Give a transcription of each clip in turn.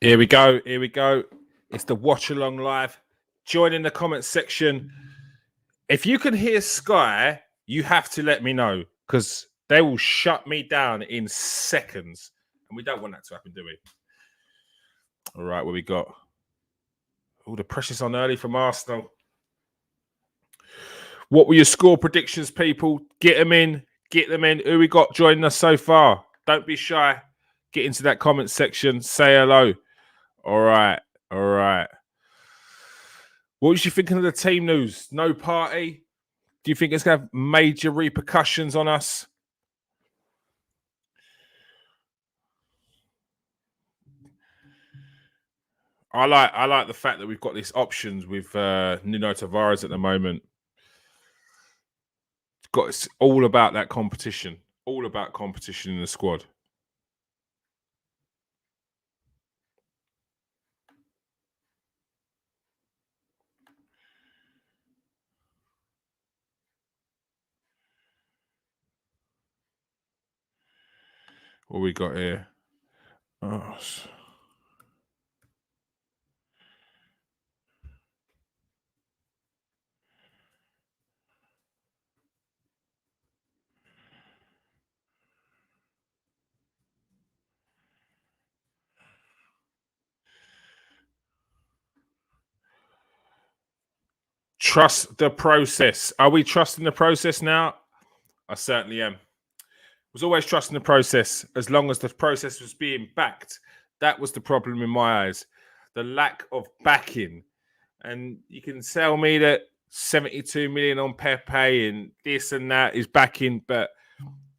Here we go. Here we go. It's the watch along live. Join in the comment section. If you can hear Sky, you have to let me know because they will shut me down in seconds. And we don't want that to happen, do we? All right, what we got? Oh, the pressure's on early from Arsenal. What were your score predictions, people? Get them in. Get them in. Who we got joining us so far? Don't be shy. Get into that comment section. Say hello. All right. All right. What was you thinking of the team news? No party? Do you think it's going to have major repercussions on us? I like the fact that we've got these options with Nuno Tavares at the moment. It's all about that competition. All about competition in the squad. What we got here? Oh. Trust the process. Are we trusting the process now? I certainly am. Was always trusting the process as long as the process was being backed. That was the problem in my eyes. The lack of backing. And you can tell me that 72 million on Pepe and this and that is backing, but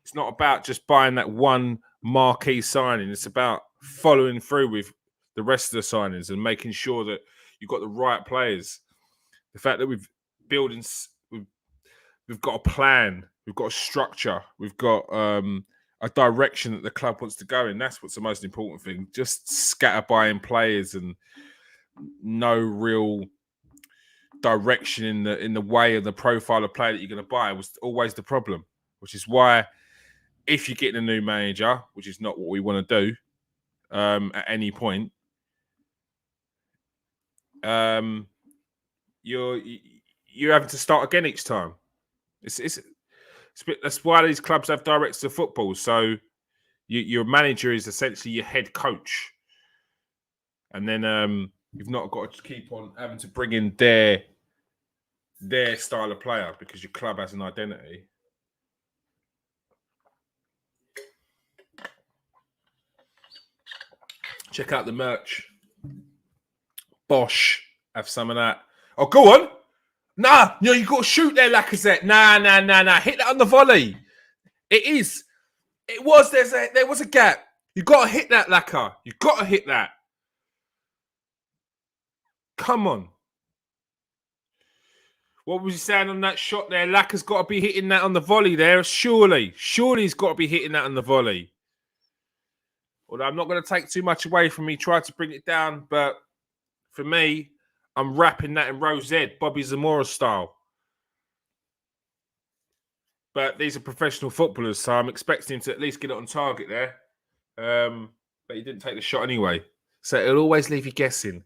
it's not about just buying that one marquee signing. It's about following through with the rest of the signings and making sure that you've got the right players. The fact that we've got a plan, we've got a structure, we've got a direction that the club wants to go in. That's what's the most important thing. Just scatter buying players and no real direction in the way of the profile of player that you're going to buy was always the problem. Which is why, if you're getting a new manager, which is not what we want to do at any point, you're having to start again each time. That's why these clubs have directors of football. So your manager is essentially your head coach, and then you've not got to keep on having to bring in their style of player because your club has an identity. Check out the merch. Bosch, have some of that. Oh, go on. Nah, you got to shoot there, Lacazette. Nah. Hit that on the volley. It is. It was. There was a gap. You got to hit that, Lacazette. You got to hit that. Come on. What was he saying on that shot there? Lacazzette's got to be hitting that on the volley there. Surely he's got to be hitting that on the volley. Although I'm not going to take too much away from me. Try to bring it down, but for me, I'm wrapping that in Rose Ed, Bobby Zamora style. But these are professional footballers, so I'm expecting him to at least get it on target there. But he didn't take the shot anyway. So it'll always leave you guessing.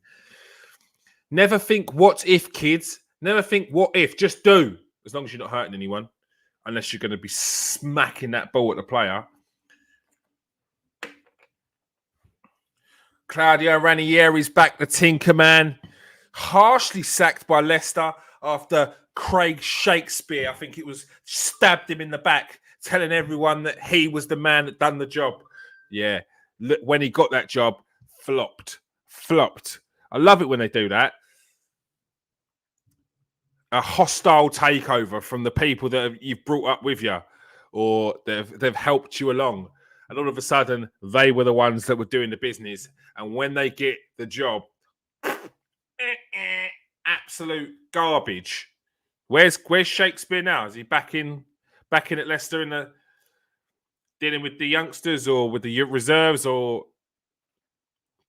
Never think what if, kids. Never think what if. Just do. As long as you're not hurting anyone. Unless you're going to be smacking that ball at the player. Claudio Ranieri's back, the Tinker Man. Harshly sacked by Leicester after Craig Shakespeare, I think it was, stabbed him in the back, telling everyone that he was the man that done the job. Yeah, when he got that job, flopped. I love it when they do that. A hostile takeover from the people that you've brought up with you or they've helped you along. And all of a sudden, they were the ones that were doing the business. And when they get the job, absolute garbage. Where's Shakespeare now? Is he back in at Leicester in the dealing with the youngsters or with the reserves or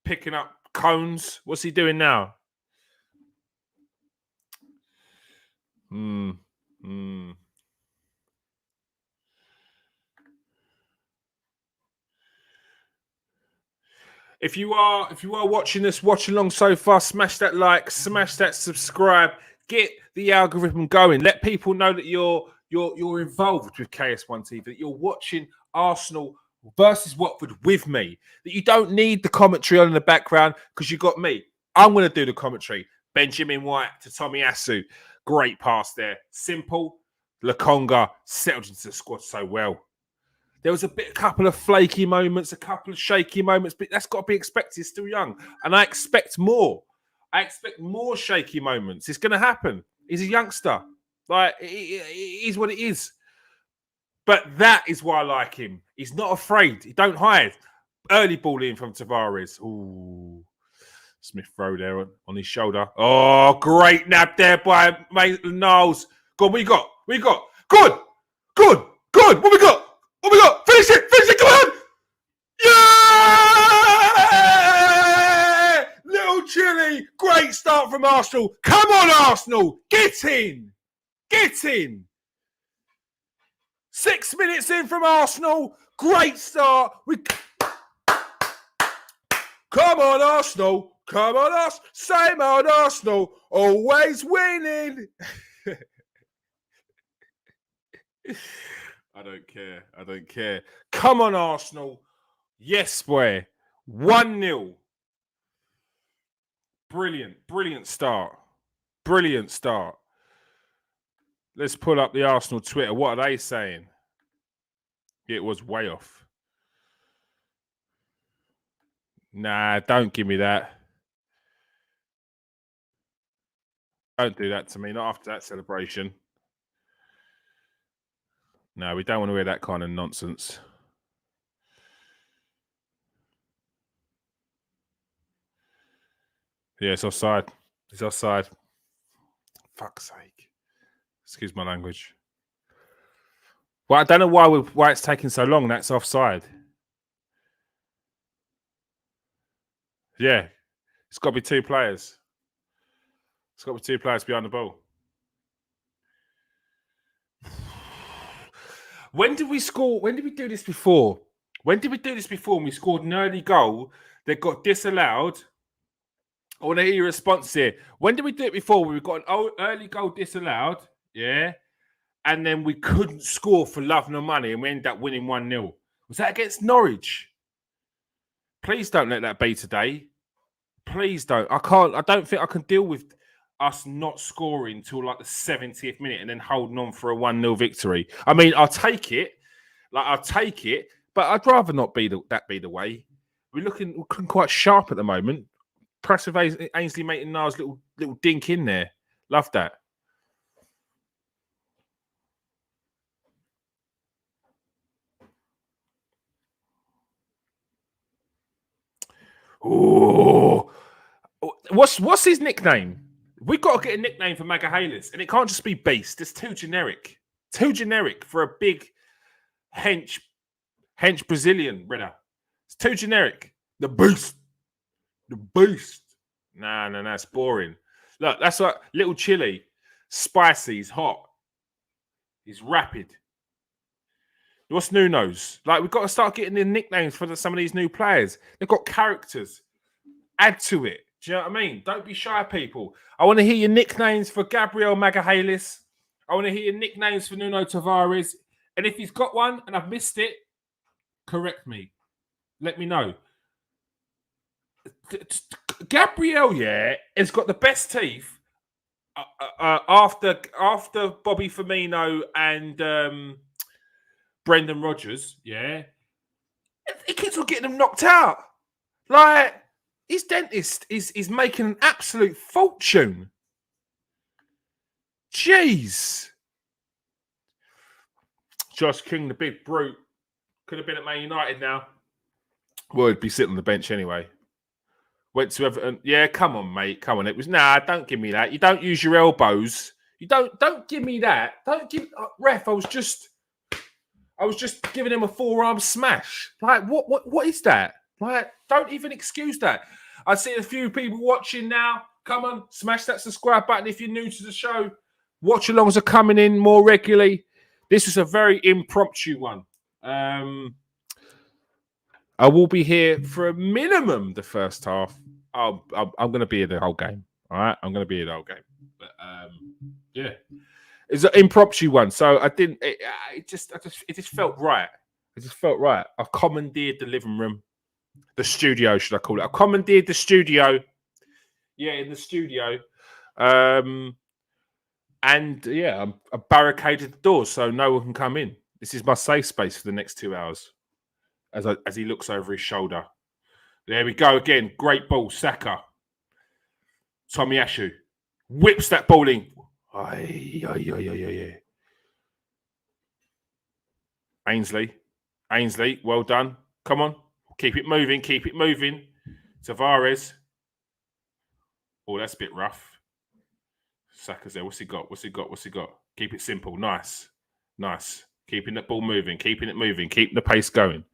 picking up cones? What's he doing now? If you are watching this, watch along so far, smash that like, smash that subscribe, get the algorithm going. Let people know that you're involved with KS1 TV, that you're watching Arsenal versus Watford with me, that you don't need the commentary on in the background because you got me. I'm going to do the commentary. Benjamin White to Tommy Asu. Great pass there. Simple. Lokonga settled into the squad so well. There was a couple of flaky moments, a couple of shaky moments, but that's got to be expected. He's still young. And I expect more. I expect more shaky moments. It's going to happen. He's a youngster. Like, it is what it is. But that is why I like him. He's not afraid. He don't hide. Early ball in from Tavares. Ooh. Smith Rowe there on his shoulder. Oh, great nab there by Maitland Niles. Go on, what you got? What you got? Good. Good. Good. What we got? What we got? Finish it! Finish it! Come on! Yeah! Little Chile. Great start from Arsenal. Come on, Arsenal! Get in! Get in! 6 minutes in from Arsenal. Great start. Come on, Arsenal. Come on, Arsenal. Same old Arsenal. Always winning. I don't care. I don't care. Come on, Arsenal. Yes, boy. 1-0. Brilliant. Brilliant start. Brilliant start. Let's pull up the Arsenal Twitter. What are they saying? It was way off. Nah, don't give me that. Don't do that to me. Not after that celebration. No, we don't want to hear that kind of nonsense. Yeah, it's offside. It's offside. Fuck's sake. Excuse my language. Well, I don't know why it's taking so long. That's offside. Yeah. It's got to be two players. It's got to be two players behind the ball. When did we score? When did we do this before? When did we do this before? When we scored an early goal that got disallowed. I want to hear your response here. When did we do it before? We got an early goal disallowed, yeah, and then we couldn't score for love nor money, and we ended up winning 1-0. Was that against Norwich? Please don't let that be today. Please don't. I don't think I can deal with us not scoring till like the 70th minute and then holding on for a 1-0 victory. I mean, I'll take it. I'll take it, but I'd rather not be that be the way. We're looking quite sharp at the moment. Impressive Ainsley Maitland-Niles little dink in there. Love that. Oh, what's his nickname? We've got to get a nickname for Magalhaes, and it can't just be Beast. It's too generic. Too generic for a big hench Brazilian, brother. It's too generic. The Beast. The Beast. Nah, it's boring. Look, that's what little Chile. Spicy, he's hot. He's rapid. What's Nuno's? Like, we've got to start getting the nicknames for some of these new players. They've got characters. Add to it. Do you know what I mean? Don't be shy, people. I want to hear your nicknames for Gabriel Magalhaes. I want to hear your nicknames for Nuno Tavares. And if he's got one and I've missed it, correct me. Let me know. Gabriel, yeah, has got the best teeth after Bobby Firmino and Brendan Rodgers, yeah. He keeps on getting them knocked out. Like, his dentist is making an absolute fortune. Jeez. Josh King, the big brute, could have been at Man United now. Well, he'd be sitting on the bench anyway. Went to Everton. Yeah, come on, mate. Come on. It was don't give me that. You don't use your elbows. You don't give me that. Don't give ref. I was just giving him a forearm smash. Like, what is that? Like, don't even excuse that. I see a few people watching now. Come on, smash that subscribe button if you're new to the show. Watch alongs are coming in more regularly. This was a very impromptu one. I will be here for a minimum the first half. I'm going to be here the whole game. All right, I'm going to be here the whole game. But yeah, it's an impromptu one, so I didn't. It just felt right. It just felt right. I commandeered the living room, the studio, should I call it? I commandeered the studio. Yeah, in the studio. And yeah, I barricaded the doors so no one can come in. This is my safe space for the next 2 hours. As he looks over his shoulder. There we go again. Great ball, Saka. Tomiyasu whips that ball in. Ainsley, well done. Come on. Keep it moving. Tavares. Oh, that's a bit rough. Saka's there. What's he got? Keep it simple. Nice. Keeping the ball moving. Keeping the pace going.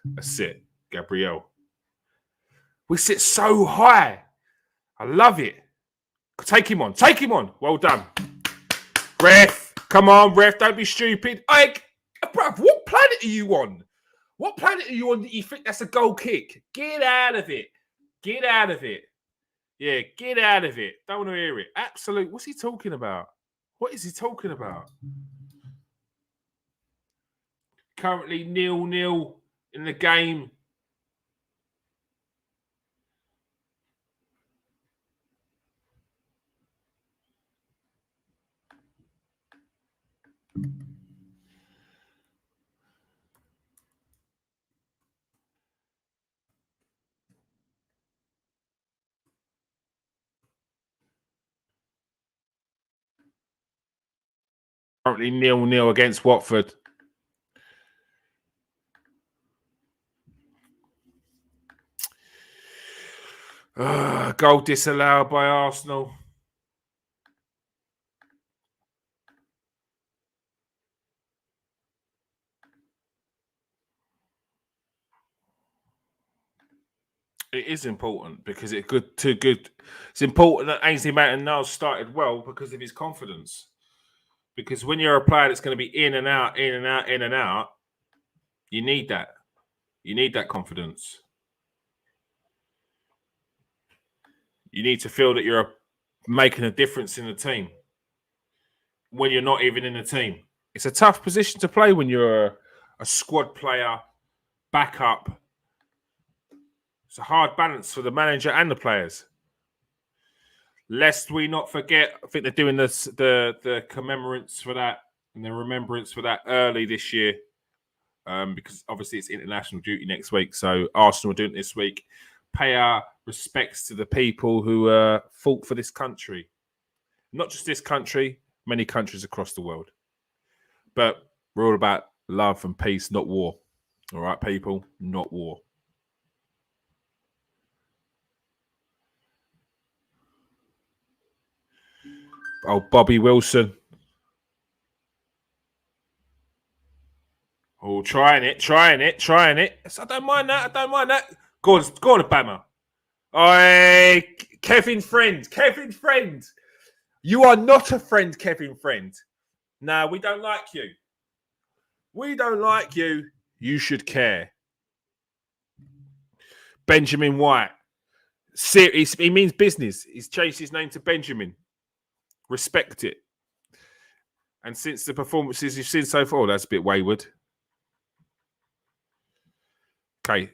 That's it. Gabriel. We sit so high. I love it. Take him on. Well done. Ref. Come on, ref. Don't be stupid. Bruv, what planet are you on? That you think that's a goal kick? Get out of it. Yeah, get out of it. Don't want to hear it. Absolute. What's he talking about? What is he talking about? Currently 0-0 in the game. Currently 0-0 against Watford. Goal disallowed by Arsenal. It is important because it's important that Ainsley Maitland-Niles started well because of his confidence. Because when you're a player that's going to be in and out, you need that. You need that confidence. You need to feel that you're making a difference in the team when you're not even in the team. It's a tough position to play when you're a squad player, backup. It's a hard balance for the manager and the players. Lest we not forget, I think they're doing the commemorance for that and the remembrance for that early this year. Because obviously it's international duty next week. So Arsenal are doing it this week. Pay our respects to the people who fought for this country. Not just this country, many countries across the world. But we're all about love and peace, not war. All right, people? Not war. Oh, Bobby Wilson. Oh, trying it. I don't mind that. Go on, Obama. Oh, Kevin Friend. You are not a friend, Kevin Friend. No, we don't like you. You should care. Benjamin White. He means business. He's changed his name to Benjamin. Respect it. And since the performances you've seen so far, that's a bit wayward. Okay.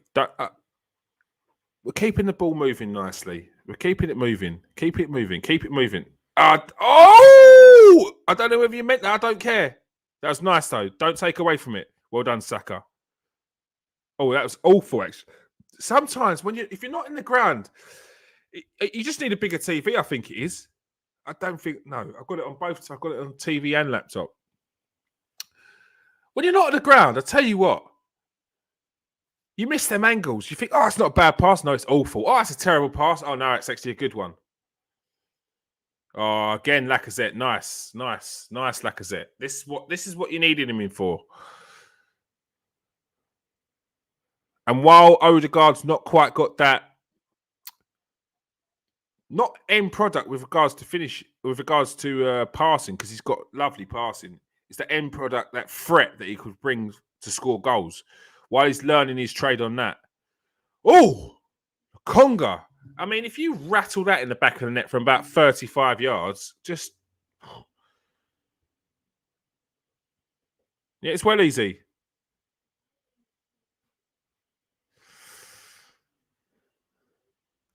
We're keeping the ball moving nicely. We're keeping it moving. Keep it moving. I don't know whether you meant that. I don't care. That was nice, though. Don't take away from it. Well done, Saka. Oh, that was awful, actually. Sometimes if you're not in the ground, you just need a bigger TV, I think it is. I don't think, no. I've got it on both. I've got it on TV and laptop. When you're not on the ground, I tell you what, you miss them angles. You think, oh, it's not a bad pass. No, it's awful. Oh, it's a terrible pass. Oh, no, it's actually a good one. Oh, again, Lacazette. Nice, Lacazette. This is what you needed him in for. And while Odegaard's not quite got that, not end product with regards to passing, because he's got lovely passing. It's the end product, that threat that he could bring to score goals. While he's learning his trade on that, Oh, Conga. I mean, if you rattle that in the back of the net from about 35 yards, just... Yeah, it's well easy.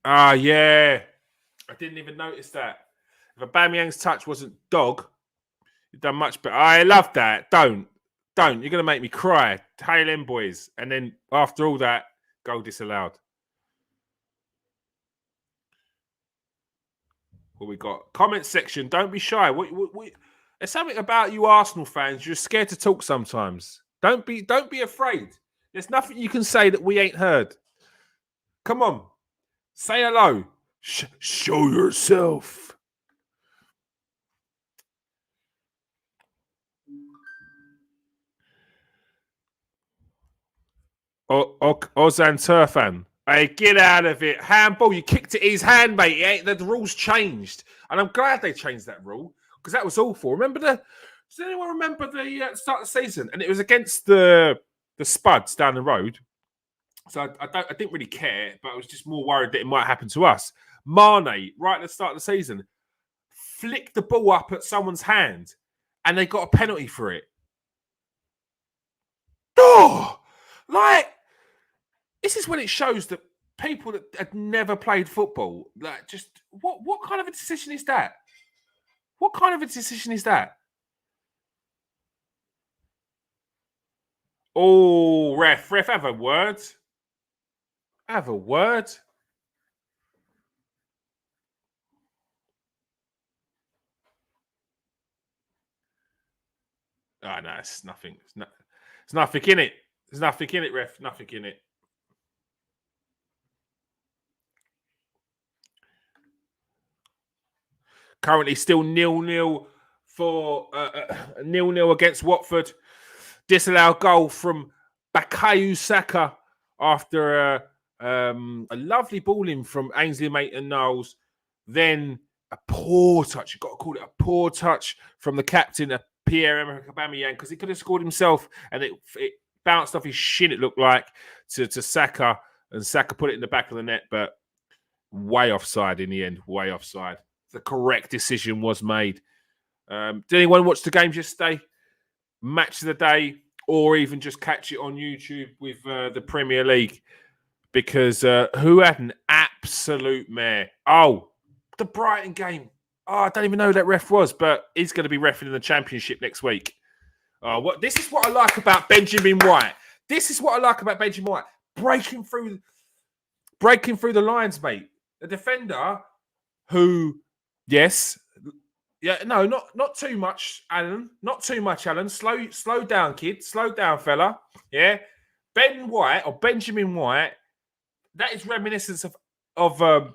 Ah, yeah. I didn't even notice that. If Aubameyang's touch wasn't dog, you've done much better. I love that. Don't. You're going to make me cry. Hail in, boys. And then after all that, goal disallowed. What we got? Comment section. Don't be shy. There's something about you Arsenal fans. You're scared to talk sometimes. Don't be afraid. There's nothing you can say that we ain't heard. Come on. Say hello. Show yourself. Ozan Turfan. Hey, get out of it. Handball. You kicked it his hand, mate. The rules changed. And I'm glad they changed that rule because that was awful. Does anyone remember the start of the season? And it was against the Spuds down the road. So I didn't really care, but I was just more worried that it might happen to us. Mane, right at the start of the season, flicked the ball up at someone's hand and they got a penalty for it. Oh, like, this is when it shows that people that had never played football, like, just what kind of a decision is that? What kind of a decision is that? Oh, ref, have a word. Have a word. Oh, no, it's nothing. It's nothing in it. There's nothing in it, ref. Nothing in it. Currently still 0-0 for 0-0 against Watford. Disallowed goal from Bukayo Saka after a lovely ball in from Ainsley Maitland-Niles. Then a poor touch. You've got to call it a poor touch from the captain, Pierre-Emerick Aubameyang, because he could have scored himself and it bounced off his shin, it looked like, to Saka. And Saka put it in the back of the net, but way offside in the end. Way offside. The correct decision was made. Did anyone watch the games yesterday? Match of the day, or even just catch it on YouTube with the Premier League? Because who had an absolute mare? Oh, the Brighton game. Oh, I don't even know who that ref was, but he's going to be reffing in the Championship next week. This is what I like about Benjamin White. This is what I like about Benjamin White. Breaking through the lines, mate. A defender who, yes, yeah, no, not too much, Alan. Not too much, Alan. Slow down, kid. Slow down, fella. Yeah. Benjamin White, that is reminiscence of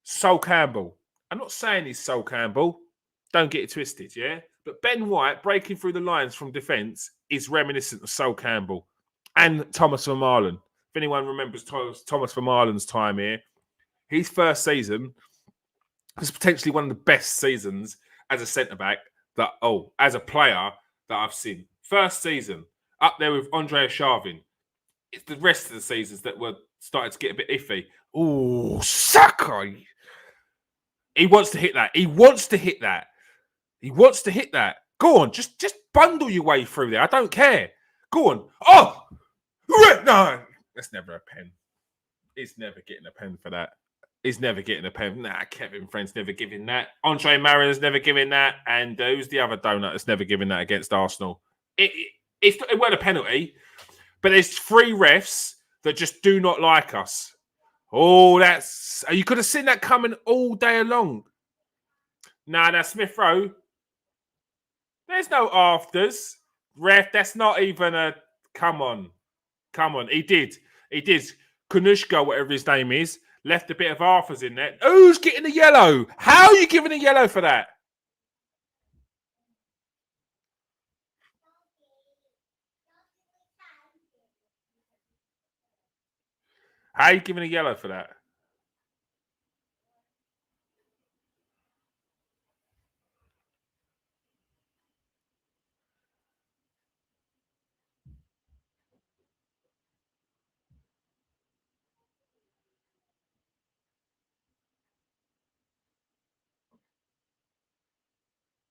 Sol Campbell. I'm not saying he's Sol Campbell. Don't get it twisted, yeah? But Ben White breaking through the lines from defence is reminiscent of Sol Campbell and Thomas Vermaelen. If anyone remembers Thomas Vermaelen's time here, his first season was potentially one of the best seasons as a centre-back as a player that I've seen. First season, up there with Andrea Sharvin. It's the rest of the seasons that were starting to get a bit iffy. Oh, Saka! He wants to hit that. He wants to hit that. Go on, just bundle your way through there. I don't care. Go on. Oh! No! That's never a pen. He's never getting a pen for that. He's never getting a pen. Nah, Kevin Friend's never giving that. Andre Mariner's never giving that. And who's the other donut that's never given that against Arsenal? It wasn't a penalty, but there's 3 refs that just do not like us. Oh, you could have seen that coming all day long. Nah, that's Smith Rowe. There's no afters. Ref, that's not even a... Come on. He did. Kanushka, whatever his name is, left a bit of afters in there. Who's getting a yellow? How are you giving a yellow for that? How are you giving a yellow for that?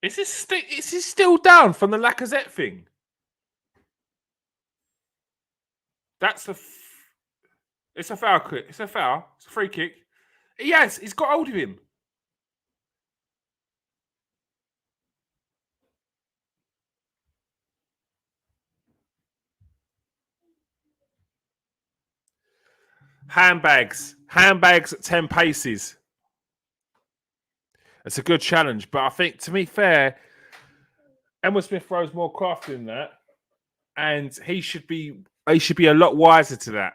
Is this still down from the Lacazette thing? That's it's a foul kick. It's a foul. It's a free kick. Yes, he's got hold of him. Handbags at 10 paces. It's a good challenge, but I think, to be fair, Emma Smith Rowe's more crafty than that, and he should be a lot wiser to that.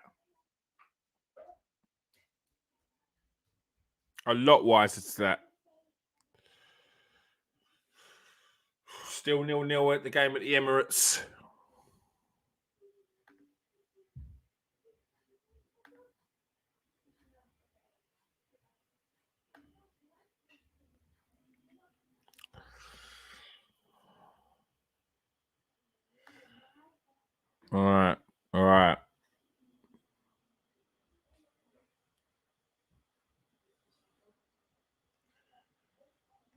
A lot wiser to that. Still 0-0 at the game at the Emirates. All right. All right.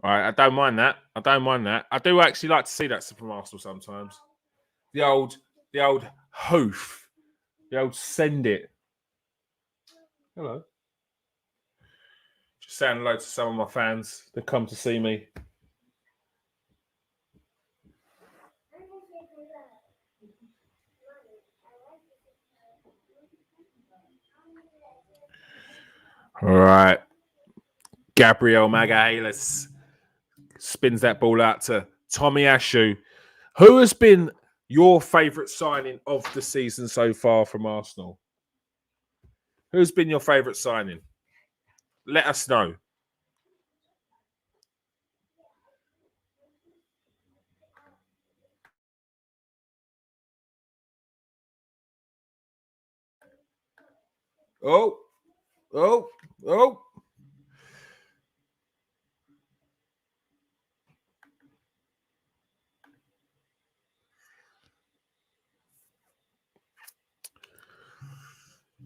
I don't mind that. I don't mind that. I do actually like to see that from Arsenal sometimes. The old hoof. The old send it. Hello. Just saying hello to some of my fans that come to see me. All right. Gabriel Magalhaes spins that ball out to Tommy Ashu. Who has been your favourite signing of the season so far from Arsenal? Who's been your favourite signing? Let us know. Oh.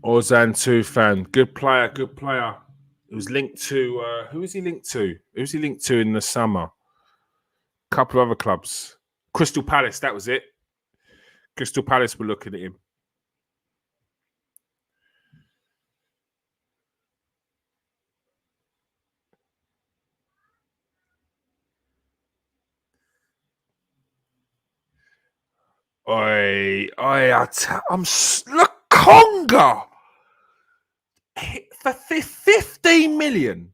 Ozan Tufan, good player. He was linked to who is he linked to? Who's he linked to in the summer? A couple of other clubs. Crystal Palace, that was it. Crystal Palace were looking at him. I'm Lokonga for 15 million.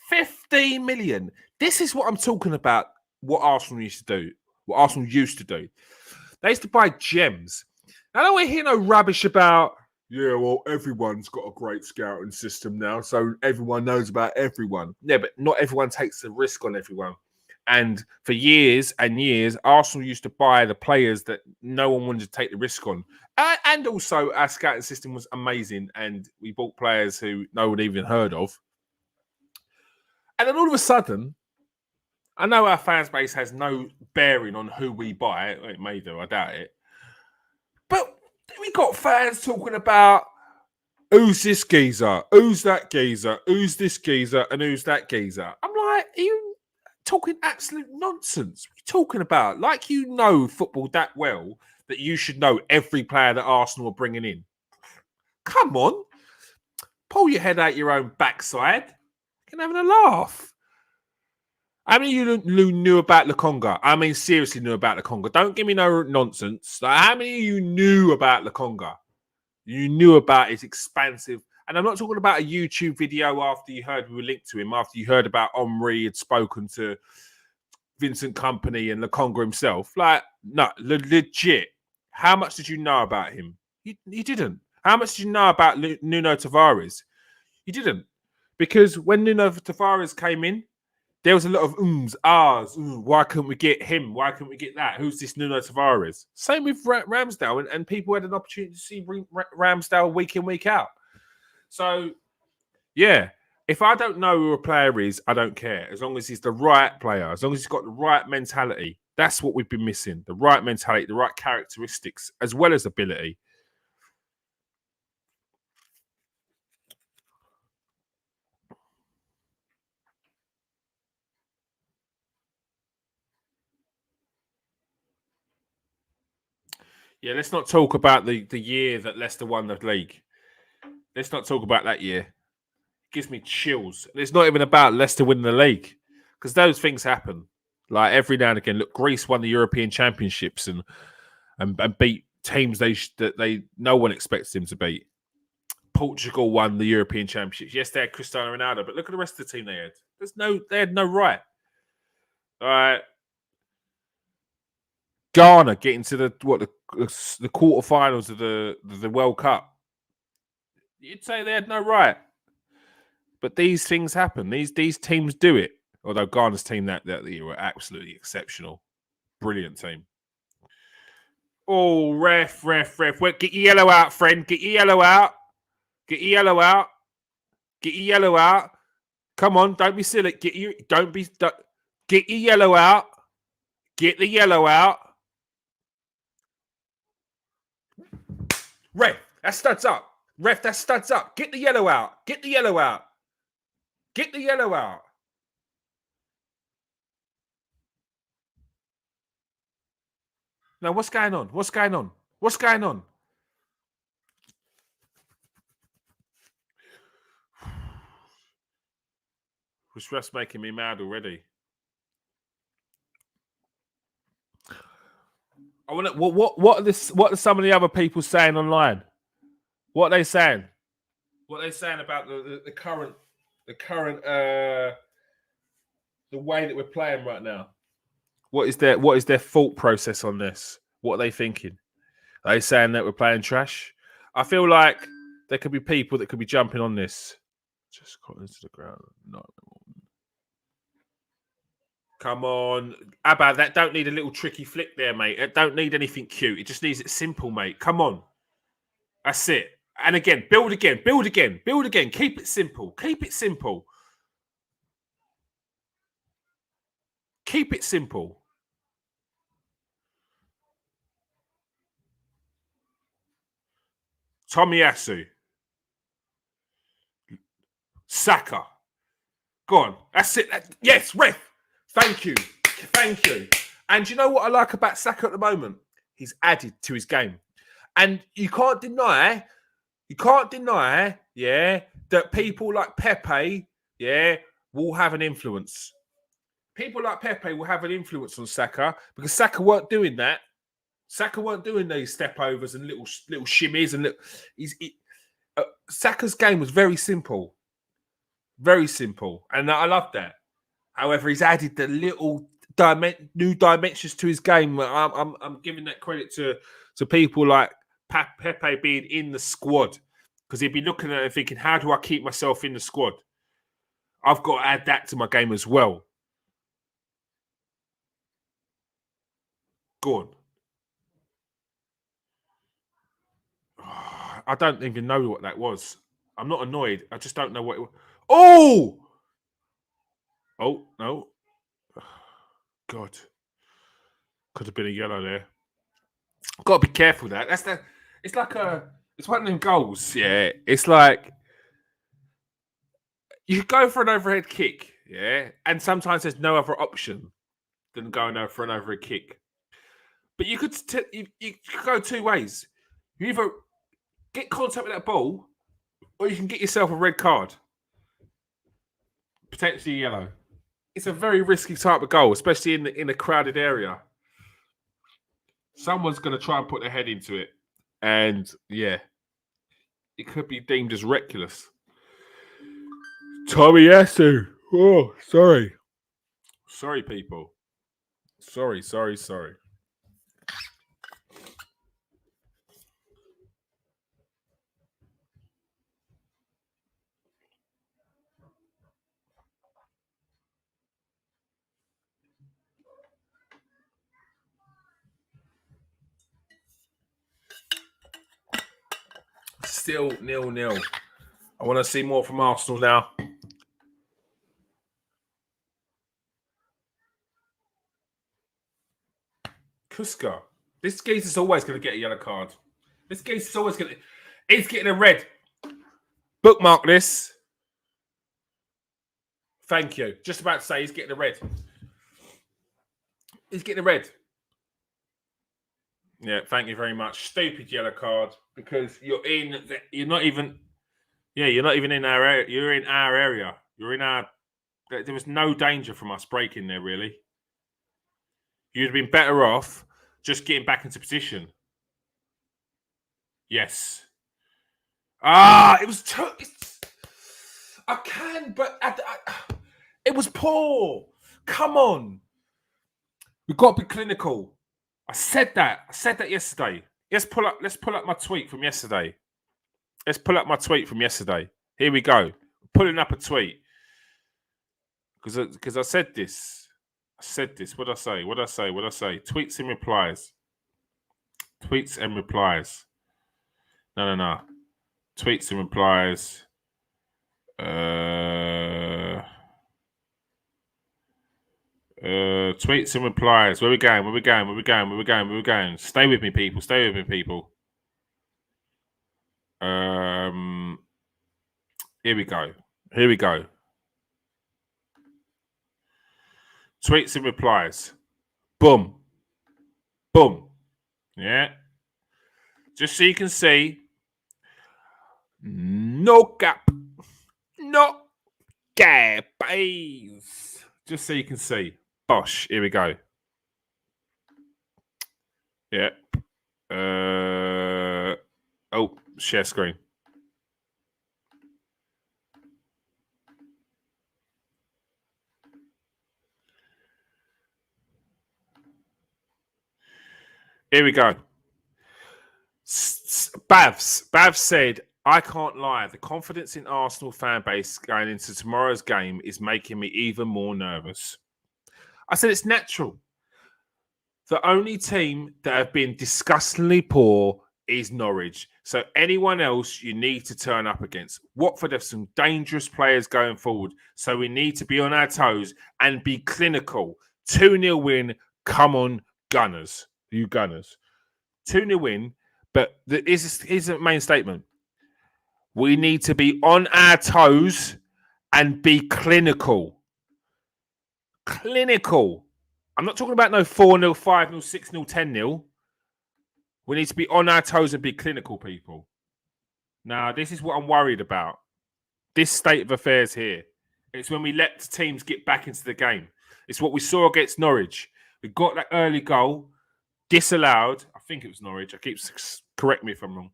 15 million. This is what I'm talking about. What Arsenal used to do. What Arsenal used to do. They used to buy gems. I don't want to hear no rubbish about, yeah, well, everyone's got a great scouting system now, so everyone knows about everyone. Yeah, but not everyone takes the risk on everyone. And for years and years, Arsenal used to buy the players that no one wanted to take the risk on. And also, our scouting system was amazing, and we bought players who no one even heard of. And then all of a sudden, I know our fans base has no bearing on who we buy. It may do, I doubt it. But we got fans talking about who's this geezer, who's that geezer, who's this geezer, and who's that geezer. I'm like, are you talking absolute nonsense? What are you talking about? Like you know football that well that you should know every player that Arsenal are bringing in. Come on. Pull your head out your own backside. You're having a laugh. How many of you knew about Lokonga? I mean, seriously knew about Lokonga. Don't give me no nonsense. Like, how many of you knew about Lokonga? You knew about his expansive, and I'm not talking about a YouTube video after you heard we were linked to him, after you heard about Omri had spoken to Vincent Kompany and Lokonga himself. Like, no, legit. How much did you know about him? You didn't. How much did you know about Nuno Tavares? You didn't. Because when Nuno Tavares came in, there was a lot of ahs. Why couldn't we get him? Why couldn't we get that? Who's this Nuno Tavares? Same with Ramsdale, and people had an opportunity to see Ramsdale week in, week out. So, yeah, if I don't know who a player is, I don't care. As long as he's the right player, as long as he's got the right mentality, that's what we've been missing. The right mentality, the right characteristics, as well as ability. Yeah, let's not talk about the year that Leicester won the league. Let's not talk about that year. It gives me chills. It's not even about Leicester winning the league because those things happen. Like every now and again, look, Greece won the European Championships and beat teams that no one expects them to beat. Portugal won the European Championships. Yes, they had Cristiano Ronaldo, but look at the rest of the team they had. They had no right. All right. Ghana getting to the quarterfinals of the World Cup. You'd say they had no right, but these things happen. These teams do it. Although Ghana's team that year were absolutely exceptional, brilliant team. Oh, ref! Wait, get your yellow out, friend. Get your yellow out. Get your yellow out. Get your yellow out. Come on, don't be silly. Get your yellow out. Get the yellow out. Ref, that studs up. Ref, that studs up. Get the yellow out. Get the yellow out. Get the yellow out. Now, what's going on? What's going on? What's going on? This ref's making me mad already. I want to. What are some of the other people saying online? What are they saying? What are they saying about the current the way that we're playing right now? What is their thought process on this? What are they thinking? Are they saying that we're playing trash? I feel like there could be people that could be jumping on this. Just got into the ground. No. Come on. How about that? Don't need a little tricky flick there, mate. It don't need anything cute. It just needs it simple, mate. Come on. That's it. And again, build again, build again, build again. Keep it simple. Keep it simple. Keep it simple. Tomiyasu. Saka. Go on. That's it. Yes, ref. Thank you. Thank you. And you know what I like about Saka at the moment? He's added to his game. And you can't deny, yeah, that people like Pepe, yeah, will have an influence. People like Pepe will have an influence on Saka because Saka weren't doing that. Saka weren't doing these step overs and little shimmies and Saka's game was very simple, and I love that. However, he's added the little new dimensions to his game. I'm giving that credit to people like Pepe being in the squad because he'd be looking at it and thinking, how do I keep myself in the squad? I've got to add that to my game as well. Go on. I don't even know what that was. I'm not annoyed. I just don't know what it was. Oh! Oh, no. God. Could have been a yellow there. Got to be careful with that. It's one of them goals, yeah. It's like you could go for an overhead kick, yeah, and sometimes there's no other option than going over for an overhead kick. But you could you could go two ways. You either get contact with that ball, or you can get yourself a red card, potentially yellow. It's a very risky type of goal, especially in a crowded area. Someone's going to try and put their head into it, and yeah, it could be deemed as reckless. Tomiyasu. Oh, sorry. Sorry, people. Sorry. Still 0-0. I want to see more from Arsenal now. Kuska. This geezer's always going to get a yellow card. This geezer's always going to... He's getting a red. Bookmark this. Thank you. Just about to say he's getting a red. He's getting a red. Yeah, thank you very much. Stupid yellow card because you're not even in our area. You're in our area. You're in our. There was no danger from us breaking there, really. You'd have been better off just getting back into position. Yes. It was too. I can, but it was poor. Come on. We've got to be clinical. I said that. I said that yesterday. Let's pull up my tweet from yesterday. Here we go. Pulling up a tweet. Because I said this. What did I say? Tweets and replies. No. Tweets and replies. Tweets and replies. Where we going? Stay with me, people. Here we go. Tweets and replies. Boom. Yeah. Just so you can see. No gap. Just so you can see. Bosh. Here we go. Yeah. Share screen. Here we go. Bavs said, I can't lie. The confidence in Arsenal fan base going into tomorrow's game is making me even more nervous. I said it's natural. The only team that have been disgustingly poor is Norwich. So anyone else you need to turn up against. Watford have some dangerous players going forward. So we need to be on our toes and be clinical. 2-0 win. Come on, Gunners. You Gunners. 2-0 win. But here's the main statement. We need to be on our toes and be clinical. I'm not talking about no 4-0, 5-0, 6-0, 10-0. We need to be on our toes and be clinical, people. Now, this is what I'm worried about. This state of affairs here. It's when we let the teams get back into the game. It's what we saw against Norwich. We got that early goal, disallowed. I think it was Norwich. Correct me if I'm wrong.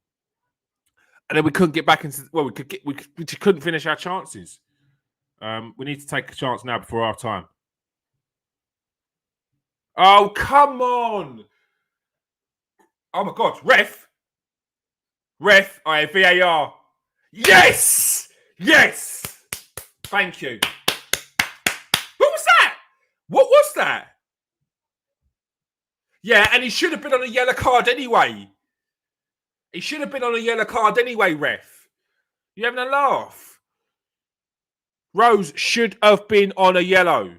And then we couldn't get back into. We just couldn't finish our chances. We need to take a chance now before our time. Oh, come on! Oh my God, ref! VAR. Yes! Thank you. What was that? Yeah, and he should have been on a yellow card anyway. Ref. You having a laugh? Rose should have been on a yellow.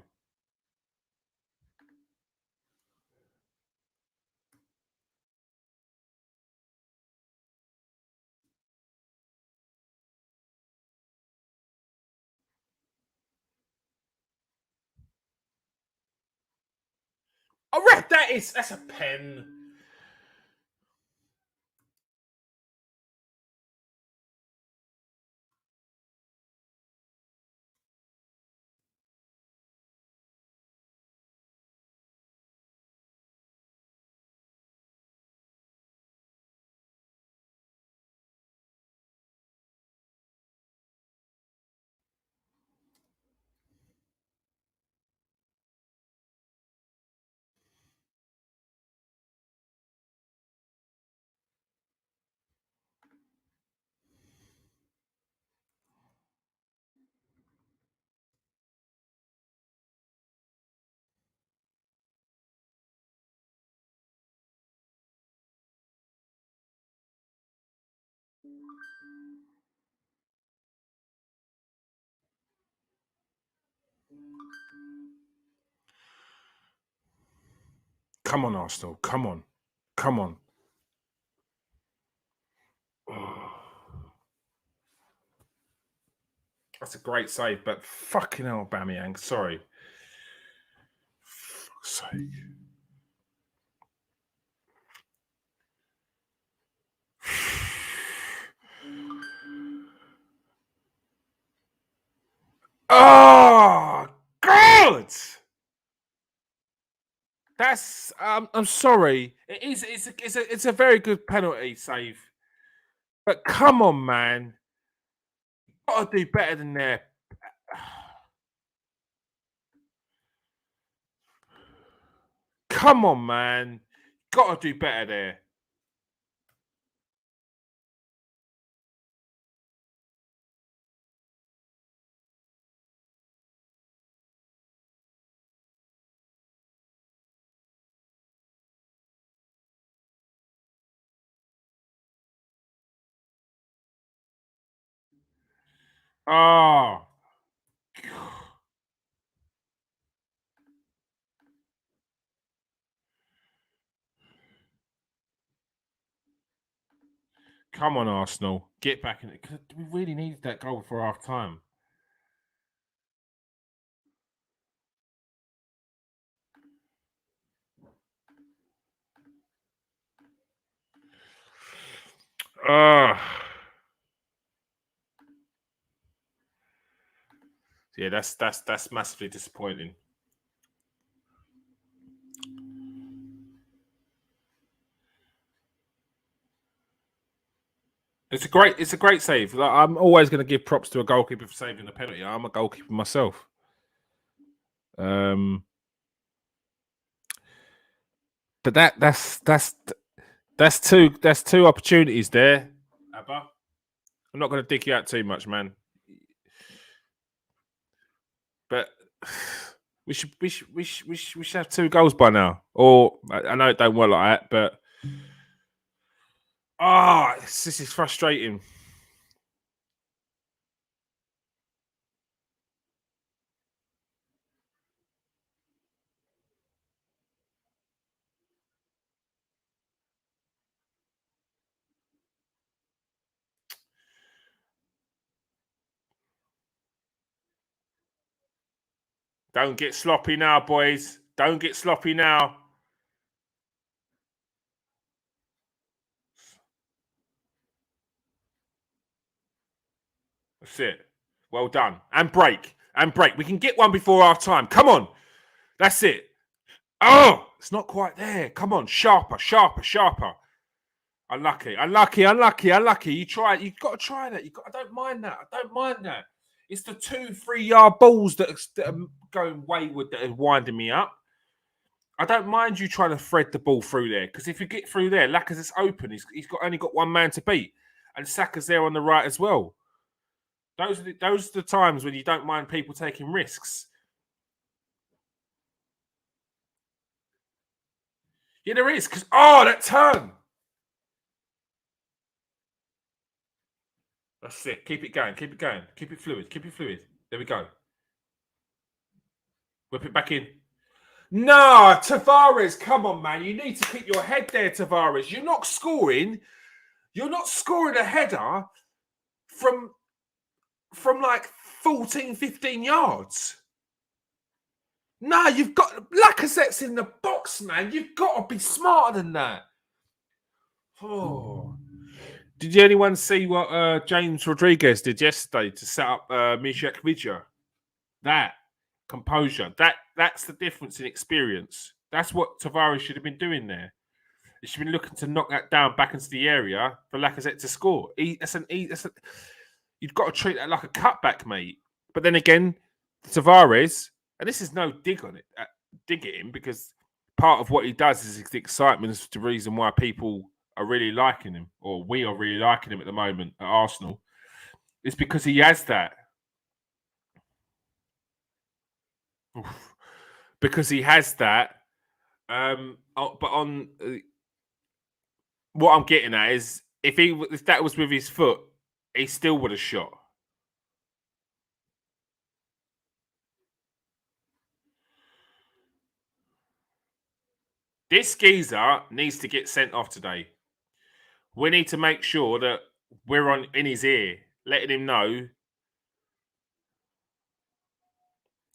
Oh, ref, that's a pen. Come on, Arsenal. Come on. Oh. That's a great save, but fucking hell, Aubameyang. Sorry. For fuck's sake. That's I'm sorry. It is. It's a very good penalty save. But come on, man. Gotta do better than that. Come on, man. Gotta do better there. Oh, come on, Arsenal. Get back in it. We really needed that goal for half time. Yeah, that's massively disappointing. It's a great save. Like, I'm always going to give props to a goalkeeper for saving the penalty. I'm a goalkeeper myself. But that's two opportunities there. Abba, I'm not going to dig you out too much, man. But we should have two goals by now. Or I know it don't work like that, but this is frustrating. Don't get sloppy now, boys. Don't get sloppy now. That's it. Well done. And break. And break. We can get one before half time. Come on. That's it. Oh, it's not quite there. Come on. Sharper, sharper, sharper. Unlucky, unlucky, unlucky, unlucky. You try it. You've got to try that. I don't mind that. I don't mind that. It's the 2-3 yard balls that are going wayward that are winding me up. I don't mind you trying to thread the ball through there because if you get through there, Lacazette's open. He's only got one man to beat, and Saka's there on the right as well. Those are the times when you don't mind people taking risks. Yeah, there is because that turn. That's it. Keep it going. Keep it going. Keep it fluid. Keep it fluid. There we go. Whip it back in. No, Tavares, come on, man. You need to keep your head there, Tavares. You're not scoring. You're not scoring a header from like 14, 15 yards. No, you've got Lacazette's in the box, man. You've got to be smarter than that. Oh. Did anyone see what James Rodriguez did yesterday to set up Mishak Vidya? That composure. That's the difference in experience. That's what Tavares should have been doing there. He should have been looking to knock that down back into the area for Lacazette to score. You've got to treat that like a cutback, mate. But then again, Tavares, and this is no dig on it, dig at him because part of what he does is the excitement is the reason why people are really liking him, or we are really liking him at the moment at Arsenal. It's because he has that. Oof. Because he has that. But on what I'm getting at is if that was with his foot, he still would have shot. This geezer needs to get sent off today. We need to make sure that we're in his ear, letting him know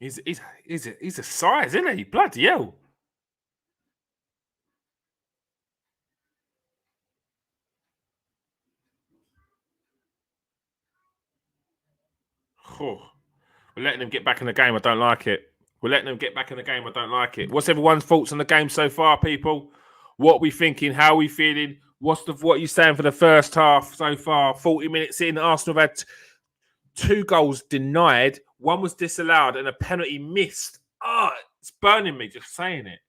he's a size, isn't he? Bloody hell. Oh, we're letting him get back in the game. I don't like it. We're letting them get back in the game. I don't like it. What's everyone's thoughts on the game so far, people? What are we thinking? How are we feeling? What are you saying for the first half so far? 40 minutes in, Arsenal have had 2 goals denied. 1 was disallowed and a penalty missed. It's burning me just saying it.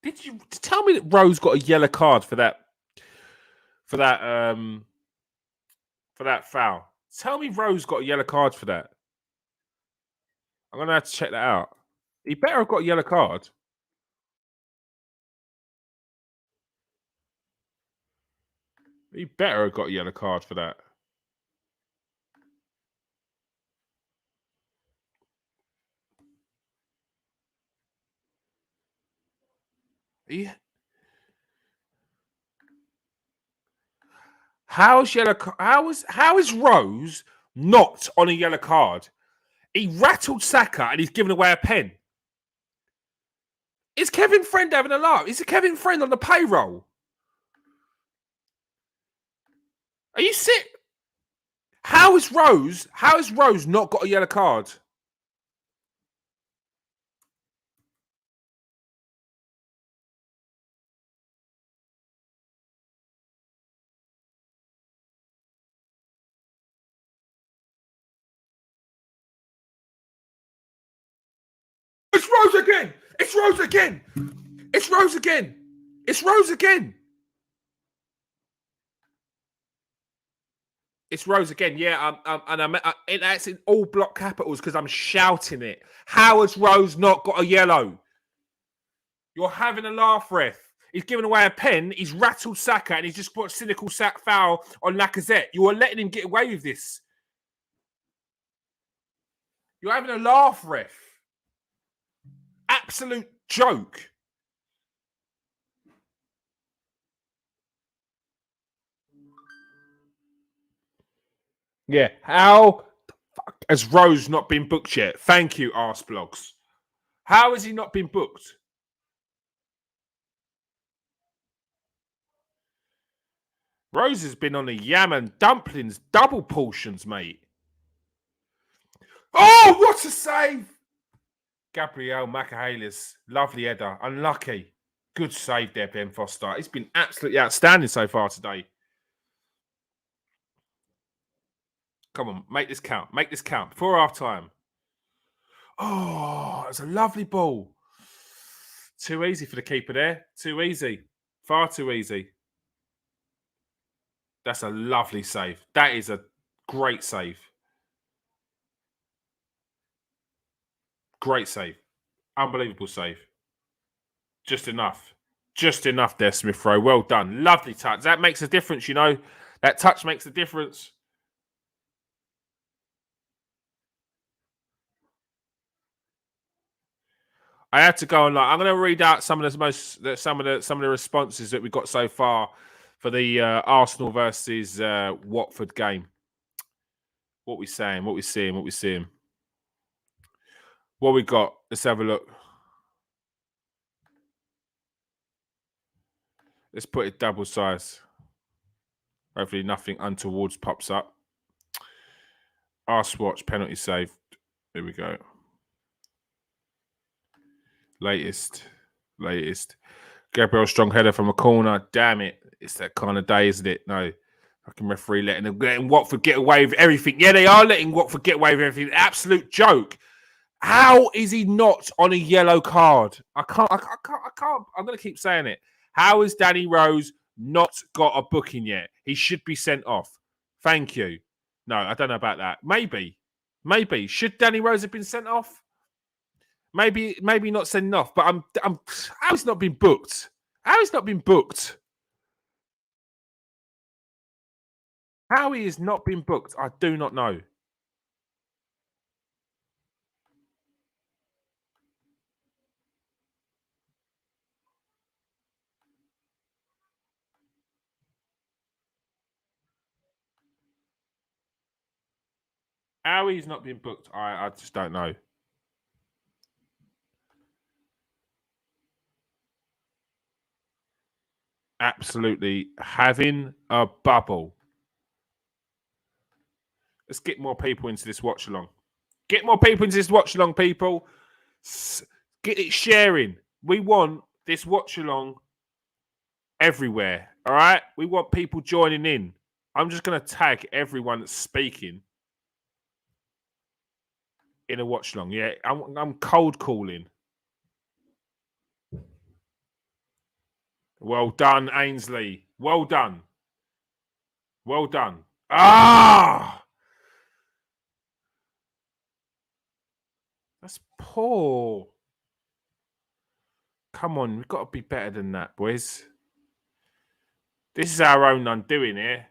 Did you tell me that Rose got a yellow card for that foul? Tell me Rose got a yellow card for that. I'm gonna have to check that out. He better have got a yellow card. He better have got a yellow card for that. Yeah. How is Rose not on a yellow card? He rattled Saka and he's given away a pen. Is Kevin Friend having a laugh? Is Kevin Friend on the payroll? Are you sick? How is Rose not got a yellow card? It's Rose again. It's Rose again. It's Rose again. It's Rose again. It's Rose again. Yeah, that's in all block capitals because I'm shouting it. How has Rose not got a yellow? You're having a laugh, ref. He's given away a pen. He's rattled Saka and he's just put a cynical sack foul on Lacazette. You are letting him get away with this. You're having a laugh, ref. Absolute joke. Yeah. How the fuck has Rose not been booked yet? Thank you, Arse Blogs. How has he not been booked? Rose has been on the yam and dumplings, double portions, mate. Oh, what a save! Gabriel Macahalis, lovely header, unlucky. Good save there, Ben Foster. It's been absolutely outstanding so far today. Come on, make this count. Make this count before half time. Oh, it's a lovely ball. Too easy for the keeper there. Too easy. Far too easy. That's a lovely save. That is a great save. Great save. Unbelievable save. Just enough. Just enough there, Smith Rowe. Well done. Lovely touch. That makes a difference, you know. That touch makes a difference. I had to go on. I'm going to read out some of the responses that we got so far for the Arsenal versus Watford game. What we saying? What we seeing? What we seeing? What we got? Let's have a look. Let's put it double size. Hopefully nothing untowards pops up. Arswatch penalty saved. Here we go. Latest. Gabriel strong header from a corner. Damn it. It's that kind of day, isn't it? No. Fucking referee letting Watford get away with everything. Yeah, they are letting Watford get away with everything. Absolute joke. How is he not on a yellow card? I can't. I'm going to keep saying it. How has Danny Rose not got a booking yet? He should be sent off. Thank you. No, I don't know about that. Maybe. Should Danny Rose have been sent off? Maybe not sent off. But I'm. How has not been booked? How has not been booked? How he has not been booked? I do not know. How he's not been booked? I just don't know. Absolutely having a bubble. Let's get more people into this watch along. Get more people into this watch along, people. Get it sharing. We want this watch along everywhere. All right. We want people joining in. I'm just going to tag everyone that's speaking in a watch along. Yeah. I'm cold calling. Well done, Ainsley. Well done. Well done. Ah! That's poor. Come on. We've got to be better than that, boys. This is our own undoing here.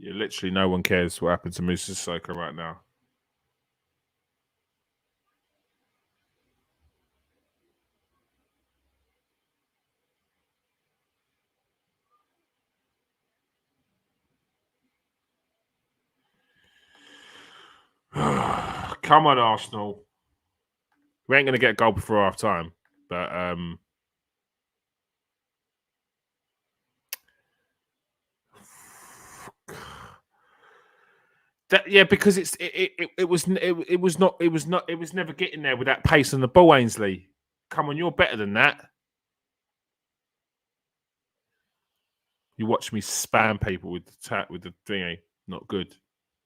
Yeah, literally no one cares what happened to Musa Sissoko right now. Come on, Arsenal. We ain't gonna get a goal before half time, but yeah, because it was never getting there with that pace on the ball, Ainsley. Come on, you're better than that. You watch me spam people with the thingy. Not good.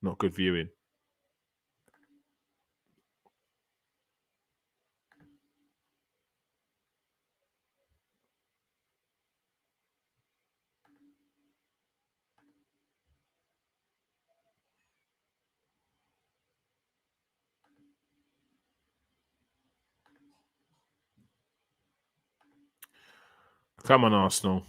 Not good viewing. Come on, Arsenal.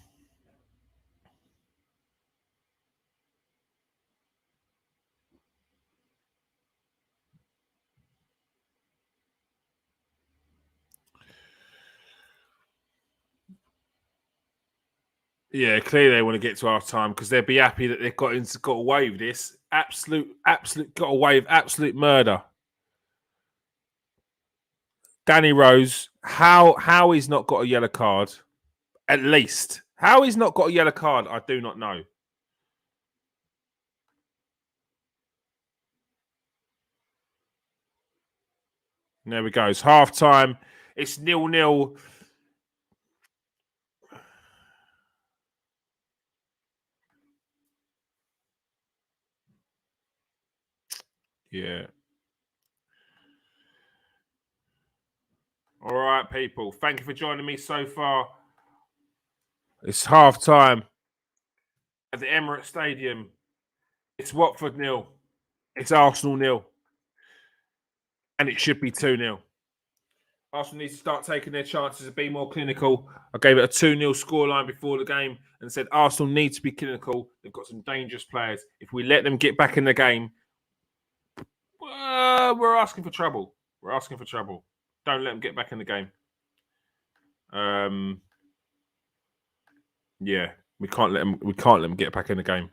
Yeah, clearly they want to get to half time because they'd be happy that they've got away with this. Absolute got away with absolute murder. Danny Rose, how he's not got a yellow card, at least. How he's not got a yellow card, I do not know. And there we go. It's half time. It's 0-0. Yeah. All right, people. Thank you for joining me so far. It's half time at the Emirates Stadium. It's Watford 0. It's Arsenal 0. And it should be 2-0. Arsenal needs to start taking their chances and be more clinical. I gave it a 2-0 scoreline before the game and said Arsenal need to be clinical. They've got some dangerous players. If we let them get back in the game, we're asking for trouble. We're asking for trouble. Don't let them get back in the game. Yeah, we can't let them. We can't let them get back in the game.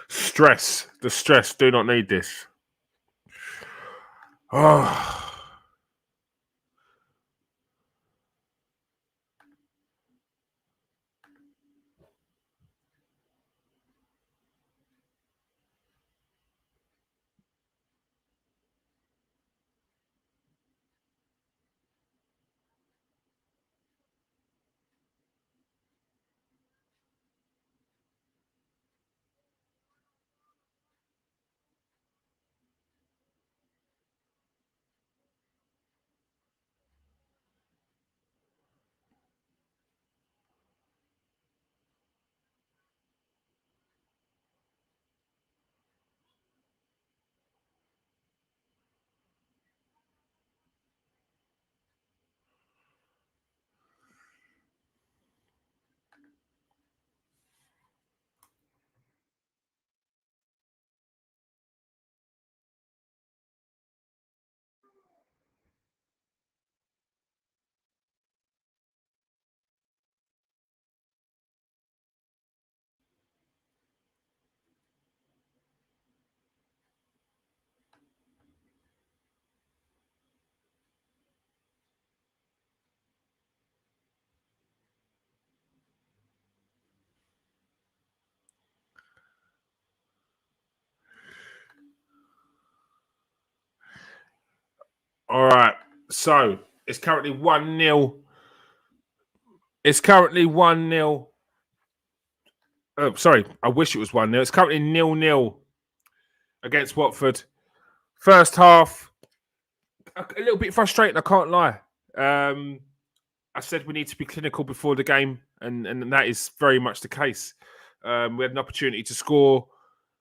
Stress. The stress. Do not need this. Oh. All right. So it's currently 1-0. It's currently 1-0. Oh, sorry. I wish it was 1-0. It's currently 0-0 against Watford. First half, a little bit frustrating, I can't lie. I said we need to be clinical before the game, and that is very much the case. We had an opportunity to score.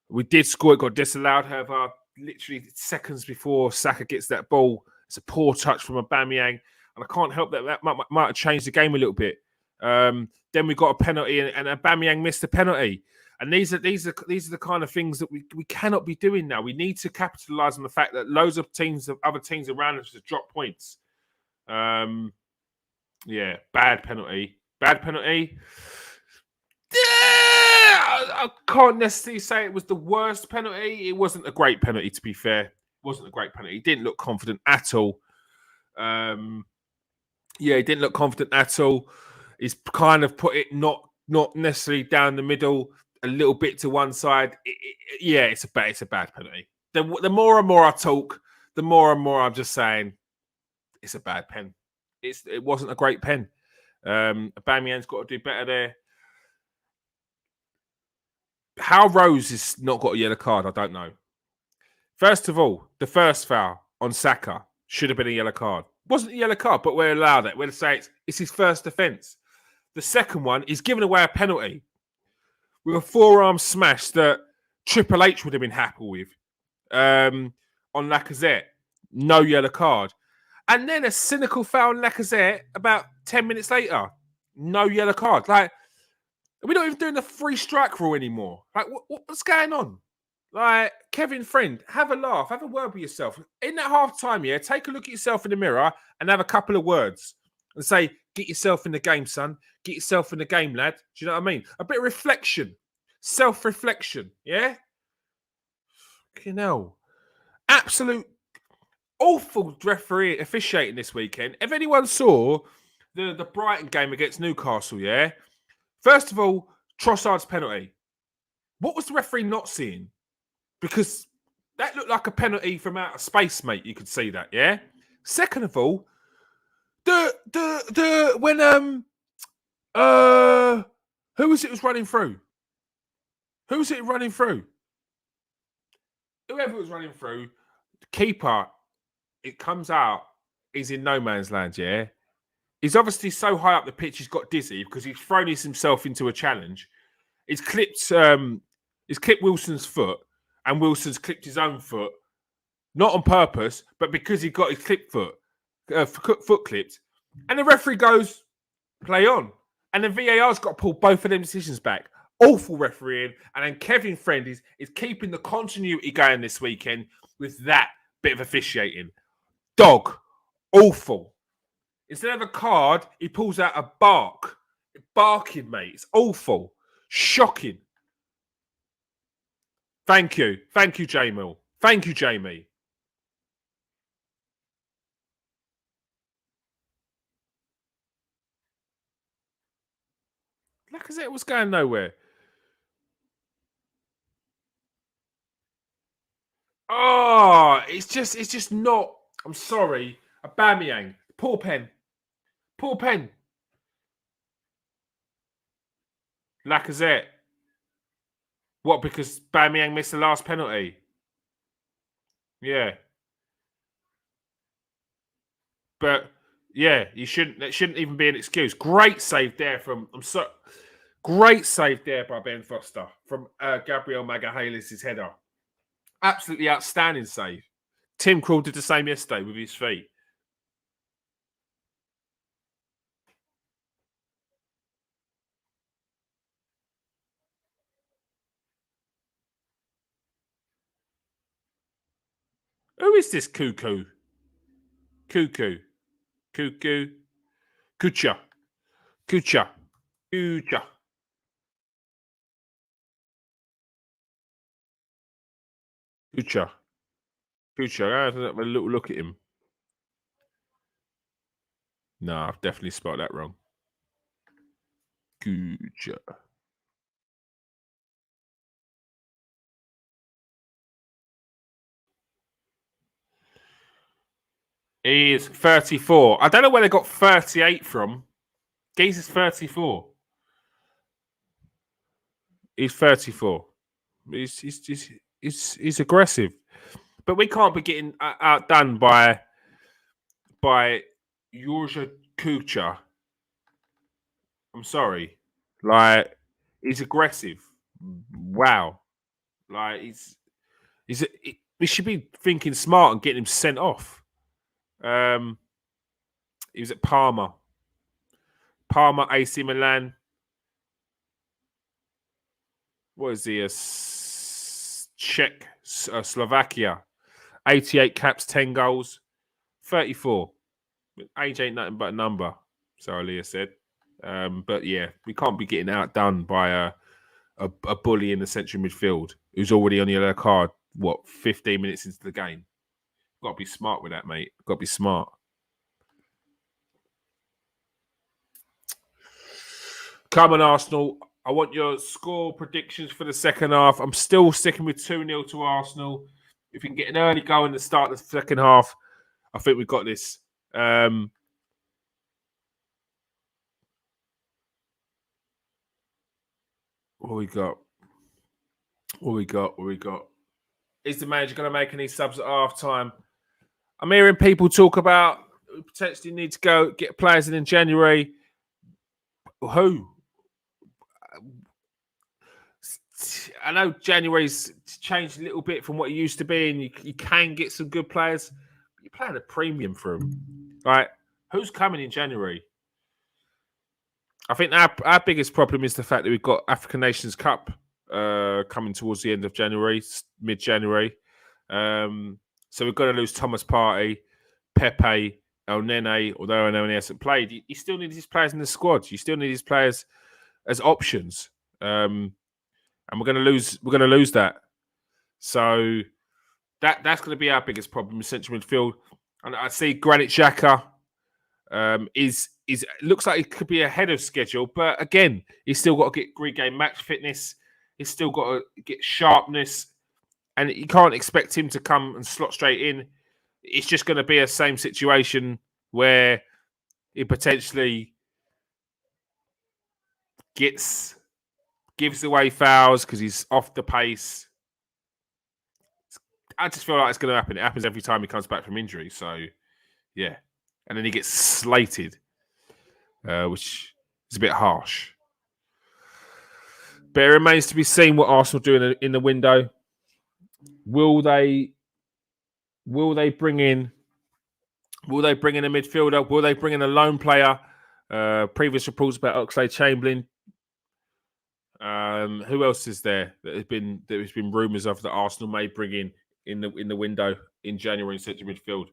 We did score. It got disallowed. However, literally seconds before Saka gets that ball, it's a poor touch from Aubameyang, and I can't help that might have changed the game a little bit. Then we got a penalty, and Aubameyang missed the penalty. And these are the kind of things that we cannot be doing now. We need to capitalise on the fact that loads of other teams around us have dropped points. Yeah, bad penalty. Bad penalty. I can't necessarily say it was the worst penalty. It wasn't a great penalty, to be fair. It wasn't a great penalty. He didn't look confident at all. He didn't look confident at all. He's kind of put it not necessarily down the middle, a little bit to one side. It's a bad penalty. The more and more I talk, the more and more I'm just saying it's a bad pen. It wasn't a great pen. Aubameyang's got to do better there. How Rose has not got a yellow card, I don't know. First of all, the first foul on Saka should have been a yellow card. Wasn't a yellow card, but we're allowed it. We'll say it's his first offence. The second one is giving away a penalty with a forearm smash that Triple H would have been happy with. On Lacazette, no yellow card. And then a cynical foul on Lacazette about 10 minutes later, no yellow card. Like, we're not even doing the free strike rule anymore. Like, what's going on? Like, Kevin Friend, have a laugh, have a word with yourself. In that half time, take a look at yourself in the mirror and have a couple of words and say, get yourself in the game, son. Get yourself in the game, lad. Do you know what I mean? A bit of reflection, self-reflection, yeah? Fucking hell. Absolute awful referee officiating this weekend. If anyone saw the Brighton game against Newcastle, yeah? First of all, Trossard's penalty. What was the referee not seeing? Because that looked like a penalty from outer space, mate. You could see that, yeah? Second of all, when who was it was running through? Who was it running through? Whoever was running through, the keeper, it comes out, he's in no man's land, yeah? He's obviously so high up the pitch, he's got dizzy because he's thrown himself into a challenge. He's clipped Wilson's foot, and Wilson's clipped his own foot, not on purpose, but because he got his foot clipped. And the referee goes, play on. And the VAR's got to pull both of them decisions back. Awful refereeing. And then Kevin Friend is keeping the continuity going this weekend with that bit of officiating. Dog. Awful. Instead of a card, he pulls out a bark. Barking, mate. It's awful. Shocking. Thank you. Thank you, Jamie. Thank you, Jamie. Lacazette was going nowhere. Oh, it's just not. I'm sorry. Aubameyang. Poor pen. Poor pen. Lacazette. What, because Aubameyang missed the last penalty? Yeah. But yeah, that shouldn't even be an excuse. Great save there great save there by Ben Foster from Gabriel Magalhaes' header. Absolutely outstanding save. Tim Krul did the same yesterday with his feet. Who is this cuckoo? Cuckoo. Cuckoo. Kucha. Kucha. Kucha. Kucha. Kucha. I have a little look at him. No, I've definitely spelled that wrong. Kucha. He is 34. I don't know where they got 38 from. Geezer's 34. He's 34. He's aggressive. But we can't be getting outdone by Georgia Kucha. I'm sorry. Like, he's aggressive. Wow. Like, we should be thinking smart and getting him sent off. He was at Parma, AC Milan. What is he? Czech, Slovakia. 88 caps, 10 goals, 34. Age ain't nothing but a number, so Aliyah said. But yeah, we can't be getting outdone by a bully in the central midfield who's already on the yellow card. What, 15 minutes into the game? Got to be smart with that, mate. Got to be smart. Come on, Arsenal. I want your score predictions for the second half. I'm still sticking with 2-0 to Arsenal. If we can get an early goal in the start of the second half, I think we've got this. What we got? What we got? Is the manager going to make any subs at half time? I'm hearing people talk about potentially need to go get players in January. Who? I know January's changed a little bit from what it used to be, and you can get some good players. You're playing a premium for them. Right? Who's coming in January? I think our biggest problem is the fact that we've got African Nations Cup coming towards the end of January, mid-January. So we've got to lose Thomas Partey, Pepe, El Nene, although El Nene hasn't played. You still need these players in the squad. You still need these players as options. And we're going to lose that. So that's going to be our biggest problem in central midfield. And I see Granit Xhaka looks like he could be ahead of schedule, but again, he's still got to get regain match fitness. He's still got to get sharpness, and you can't expect him to come and slot straight in. It's just going to be a same situation where he potentially gives away fouls because he's off the pace. I just feel like it's going to happen. It happens every time he comes back from injury. So, yeah. And then he gets slated, which is a bit harsh. But it remains to be seen what Arsenal do in the window. Will they bring in a midfielder? Will they bring in a lone player? Previous reports about Oxlade-Chamberlain. Who else is there that has been rumours of that Arsenal may bring in the window in January in central midfield?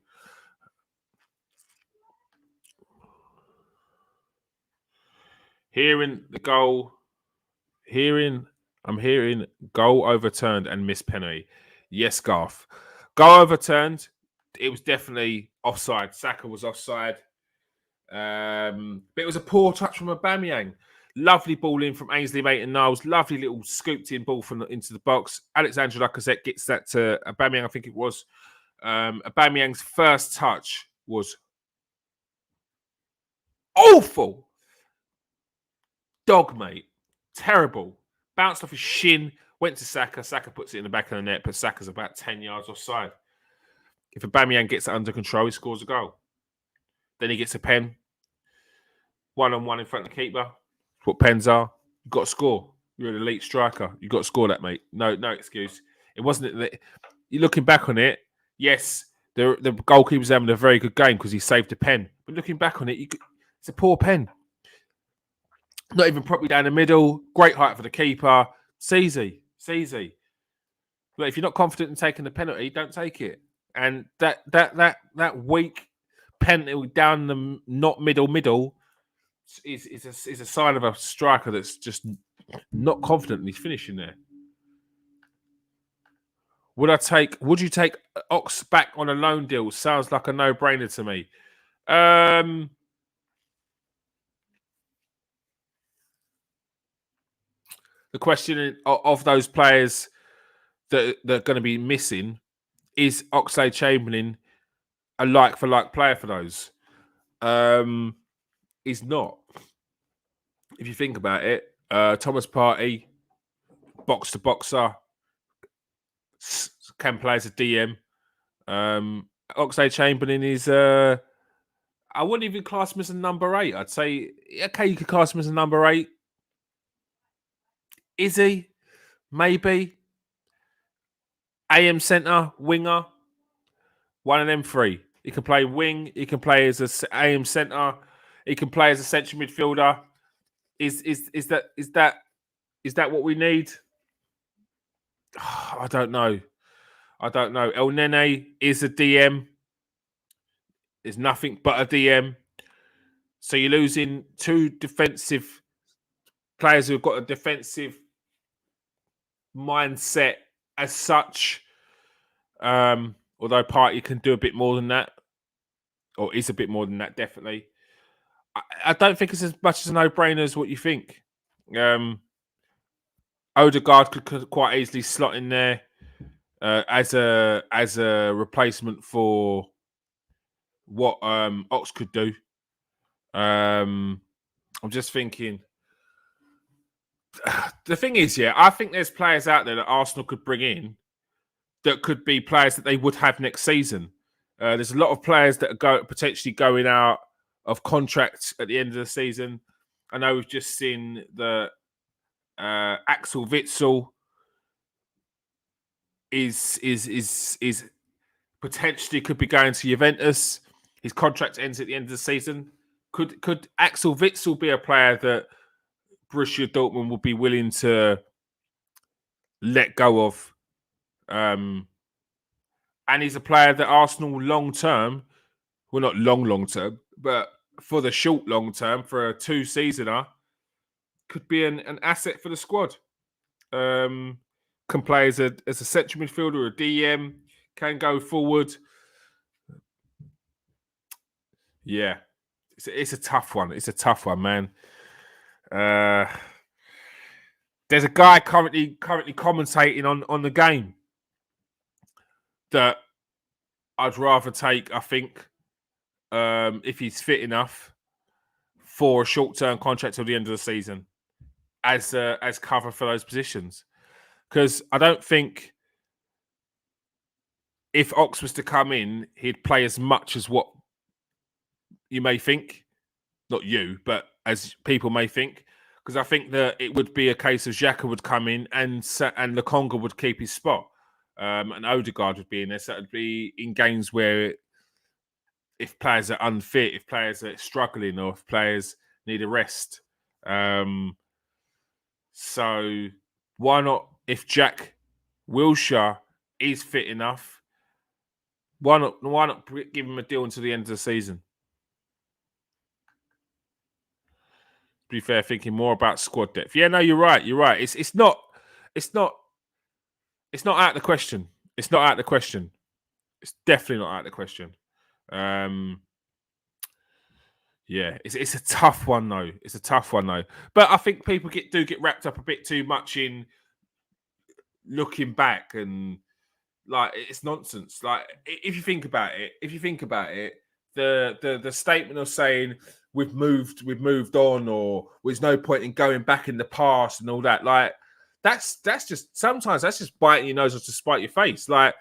I'm hearing goal overturned and missed penalty. Yes, Garth. Goal overturned. It was definitely offside. Saka was offside. But it was a poor touch from Aubameyang. Lovely ball in from Ainsley Maitland-Niles. Lovely little scooped in ball into the box. Alexandre Lacazette gets that to Aubameyang, I think it was. Aubameyang's first touch was awful. Dog, mate. Terrible. Bounced off his shin, went to Saka. Saka puts it in the back of the net, but Saka's about 10 yards offside. If Aubameyang gets it under control, he scores a goal. Then he gets a pen. 1-on-1 in front of the keeper. That's what pens are. You've got to score. You're an elite striker. You've got to score that, mate. No excuse. It wasn't that. You're looking back on it. Yes, the goalkeeper's having a very good game because he saved a pen. But looking back on it, it's a poor pen. Not even properly down the middle. Great height for the keeper. It's easy. But if you're not confident in taking the penalty, don't take it. And that weak penalty down the not middle is a sign of a striker that's just not confident in his finishing there. Would you take Ox back on a loan deal? Sounds like a no-brainer to me. The question of those players that are going to be missing is Oxlade-Chamberlain a like-for-like player for those. He's not. If you think about it, Thomas Partey, box to boxer, can play as a DM. Oxlade-Chamberlain is I wouldn't even class him as a number 8. I'd say, okay, you could class him as a number 8. Is he? Maybe. AM centre, winger. One of them three. He can play wing. He can play as a AM centre. He can play as a central midfielder. Is that what we need? I don't know. El Nene is a DM. Is nothing but a DM. So you're losing 2 defensive players who've got a defensive mindset as such. Although Partey can do a bit more than that, or is a bit more than that, definitely. I don't think it's as much as a no-brainer as what you think. Odegaard could quite easily slot in there as a replacement for what Ox could do. I'm just thinking. The thing is, I think there's players out there that Arsenal could bring in that could be players that they would have next season. There's a lot of players that are potentially going out of contract at the end of the season. I know we've just seen the Axel Witsel is potentially could be going to Juventus. His contract ends at the end of the season. Could Axel Witsel be a player that Borussia Dortmund would be willing to let go of? And he's a player that Arsenal long term, well, not long term, but for the short long term, for a 2-seasoner, could be an asset for the squad. Can play as a central midfielder, a DM, can go forward. Yeah, it's a tough one. It's a tough one, man. There's a guy currently commentating on the game that I'd rather take, I think, if he's fit enough, for a short-term contract till the end of the season as cover for those positions. Because I don't think if Ox was to come in, he'd play as much as what you may think. Not you, but as people may think. Because I think that it would be a case of Xhaka would come in and Lokonga would keep his spot. And Odegaard would be in there. So it would be in games where if players are unfit, if players are struggling, or if players need a rest. So why not, if Jack Wilshere is fit enough, why not give him a deal until the end of the season? To be fair, thinking more about squad depth. Yeah, no, you're right. It's not out of the question. It's not out of the question. It's definitely not out of the question. Yeah, it's a tough one though. It's a tough one though. But I think people get wrapped up a bit too much in looking back, and like it's nonsense. Like if you think about it, the statement of saying we've moved on, or there's no point in going back in the past and all that, like that's just sometimes that's just biting your nose or to spite your face. Like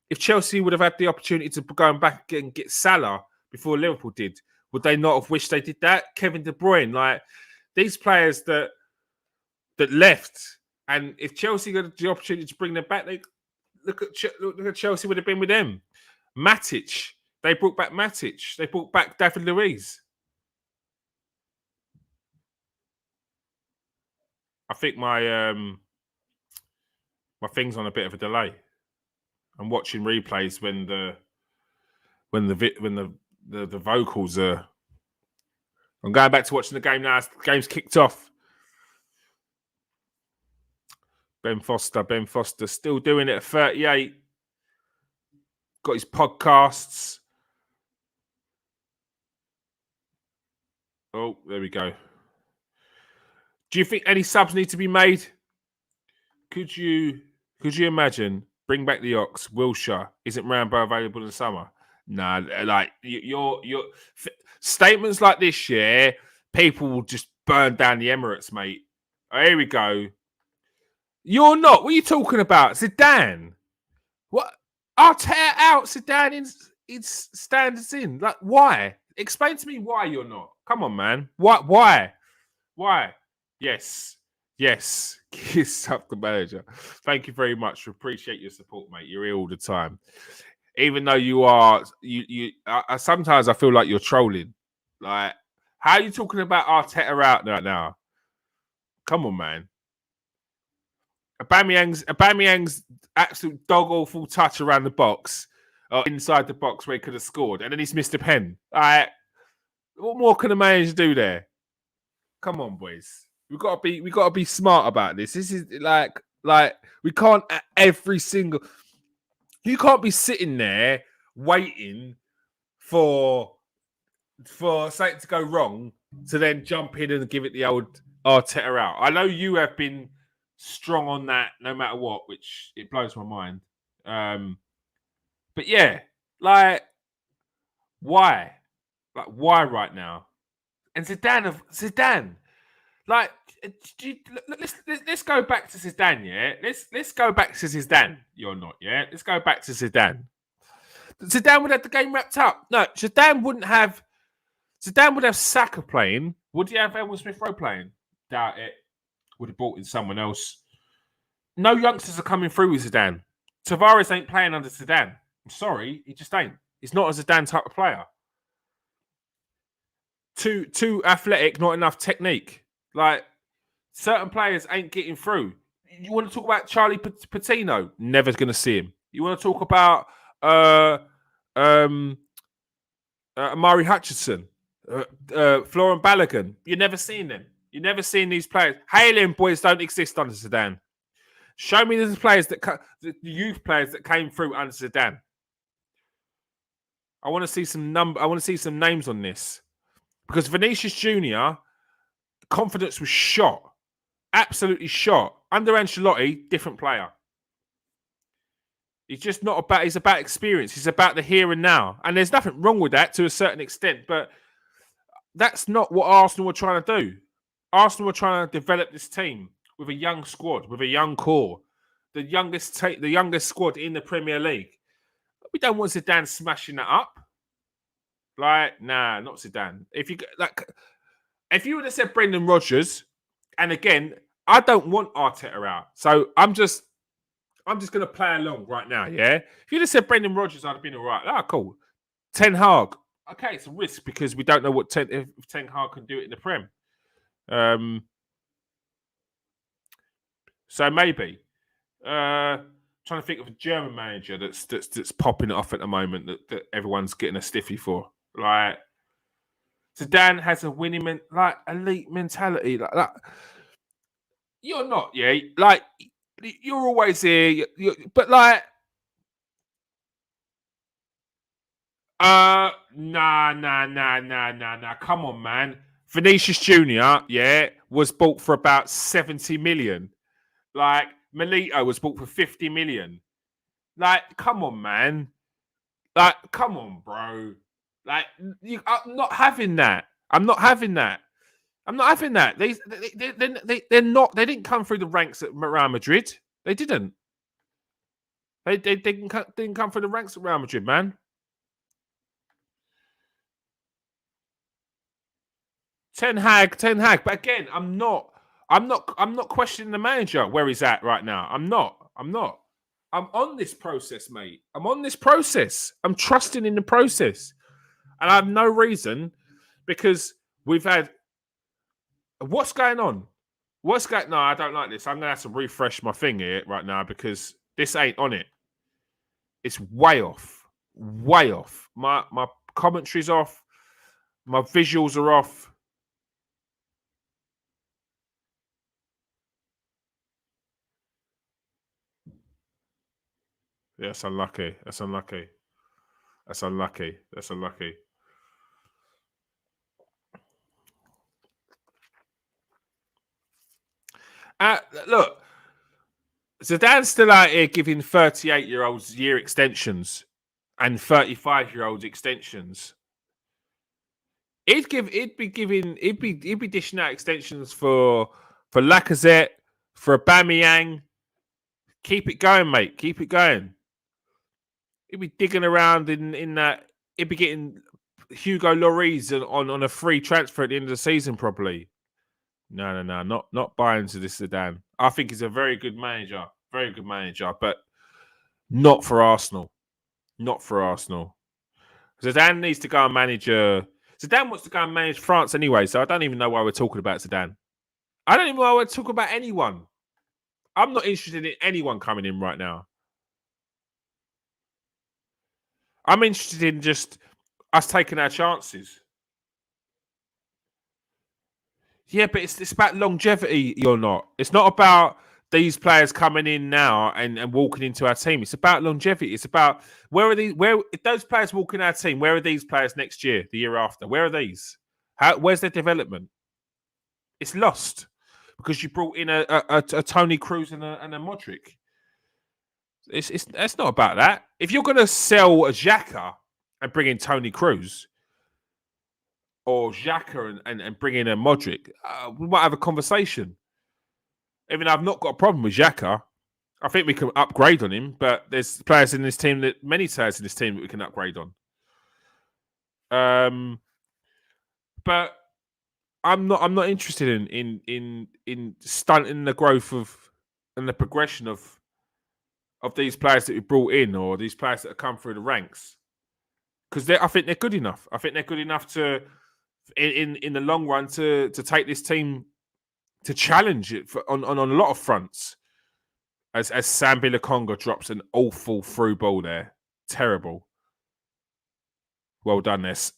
if Chelsea would have had the opportunity to go back and get Salah before Liverpool did, would they not have wished they did that? Kevin De Bruyne, like these players that left, and if Chelsea got the opportunity to bring them back, they look at Chelsea would have been with them. Matic, they brought back Matic. They brought back David Luiz. I think my thing's on a bit of a delay. I'm watching replays when the vocals are. I'm going back to watching the game now. The game's kicked off. Ben Foster still doing it at 38. Got his podcasts. Oh, there we go. Do you think any subs need to be made? Could you imagine bring back the Ox? Wilshere, isn't Rambo available in the summer? Nah, like you're statements like this, yeah, people will just burn down the Emirates, mate. Oh, here we go. You're not. What are you talking about? Zidane. What? Arteta out, Zidane in standards in. Like, why? Explain to me why you're not. Come on, man. What? Why? Why? Yes. Yes. Kiss up the manager. Thank you very much. Appreciate your support, mate. You're here all the time. Even though you are, sometimes I feel like you're trolling. Like, how are you talking about Arteta out right now? Come on, man. Aubameyang's absolute dog awful touch around the box, inside the box where he could have scored, and then he's missed a pen. What more can a manager do there? Come on, boys. We gotta be smart about this. This is like we can't every single. You can't be sitting there waiting for something to go wrong to then jump in and give it the old Arteta out. I know you have been strong on that no matter what, which it blows my mind. But yeah, like why? Like why right now? And Zidane, like let's go back to Zidane, yeah. Let's go back to Zidane. You're not, yeah. Let's go back to Zidane. Zidane would have the game wrapped up. No, Zidane would have Saka playing. Would he have Elwood Smith Rowe playing? Doubt it. Would have brought in someone else. No youngsters are coming through with Zidane. Tavares ain't playing under Zidane. I'm sorry, he just ain't. He's not a Zidane type of player. Too athletic, not enough technique. Like, certain players ain't getting through. You want to talk about Charlie Patino? Never going to see him. You want to talk about Amari Hutchinson, Florian Balogun? You're never seeing them. You're never seeing these players. Hailing boys don't exist under Zidane. Show me the players the youth players that came through under Zidane. I want to see some names on this, because Vinicius Junior confidence was shot, absolutely shot. Under Ancelotti, different player. He's just not about. He's about experience. He's about the here and now, and there's nothing wrong with that to a certain extent. But that's not what Arsenal were trying to do. Arsenal were trying to develop this team with a young squad, with a young core, the youngest squad in the Premier League. We don't want Zidane smashing that up. Like, nah, not Zidane. If you would have said Brendan Rodgers, and again, I don't want Arteta out, so I'm just going to play along right now. Yeah, if you'd have said Brendan Rodgers, I'd have been all right. Ah, cool. Ten Hag. Okay, it's a risk because we don't know what if Ten Hag can do it in the Prem. So maybe. Trying to think of a German manager that's popping it off at the moment that everyone's getting a stiffy for. Like, Zidane has a winning elite mentality. Like you're not, yeah. Like, you're always here, but like, nah. Come on, man. Vinicius Junior, yeah, was bought for about 70 million. Like, Milito was bought for 50 million. Like, come on, man. Like, come on, bro. Like, I'm not having that. I'm not having that. They're not. They didn't come through the ranks at Real Madrid. They didn't. They didn't come through the ranks at Real Madrid, man. Ten Hag. But again, I'm not questioning the manager where he's at right now. I'm not. I'm on this process, mate. I'm on this process. I'm trusting in the process. And I have no reason, because we've had... What's going on? No, I don't like this. I'm going to have to refresh my thing here right now, because this ain't on it. It's way off. Way off. My commentary's off. My visuals are off. Yeah, that's unlucky. Look, Zidane's still out here giving 38-year-olds year extensions. and 35-year-olds extensions. He'd be dishing out extensions for Lacazette, for Aubameyang. Keep it going, mate. Keep it going. He'd be digging around in that. He'd be getting Hugo Lloris on a free transfer at the end of the season, probably. No, not buying into this Zidane. I think he's a very good manager, but not for Arsenal. Not for Arsenal. Zidane needs to go and manage. Zidane wants to go and manage France anyway, so I don't even know why we're talking about Zidane. I don't even know why we're talking about anyone. I'm not interested in anyone coming in right now. I'm interested in just us taking our chances. Yeah, but it's about longevity. You're not. It's not about these players coming in now and walking into our team. It's about longevity. It's about where if those players walk in our team, where are these players next year, the year after? Where are these? Where's their development? It's lost because you brought in a Tony Cruz and a Modric. It's not about that. If you're going to sell a Xhaka and bring in Tony Cruz, or Xhaka and bring in a Modric, we might have a conversation. Even though I've not got a problem with Xhaka, I think we can upgrade on him, but there's players in this team many players in this team that we can upgrade on. But I'm not interested in stunting the growth of and the progression of these players that we brought in or these players that have come through the ranks. Because I think they're good enough. I think they're good enough to in the long run to take this team to challenge it on a lot of fronts. As Sambi Lokonga drops an awful through ball there. Terrible. Well done, this.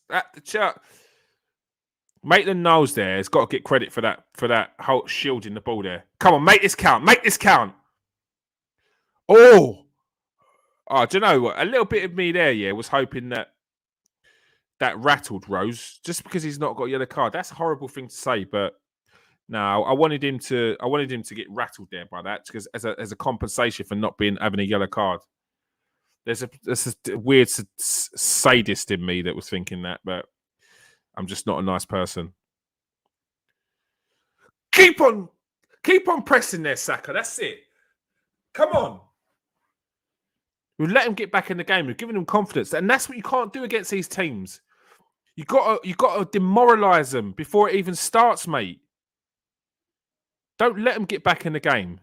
Maitland-Niles there has got to get credit for that whole shielding the ball there. Come on, make this count. Make this count. Oh, do you know what? A little bit of me there, was hoping that rattled Rose just because he's not got a yellow card. That's a horrible thing to say, but no, I wanted him to get rattled there by that because as a compensation for not having a yellow card. There's a weird sadist in me that was thinking that, but I'm just not a nice person. Keep on pressing there, Saka. That's it. Come on. We've let him get back in the game. We've given him confidence, and that's what you can't do against these teams. You got to demoralize them before it even starts, mate. Don't let them get back in the game.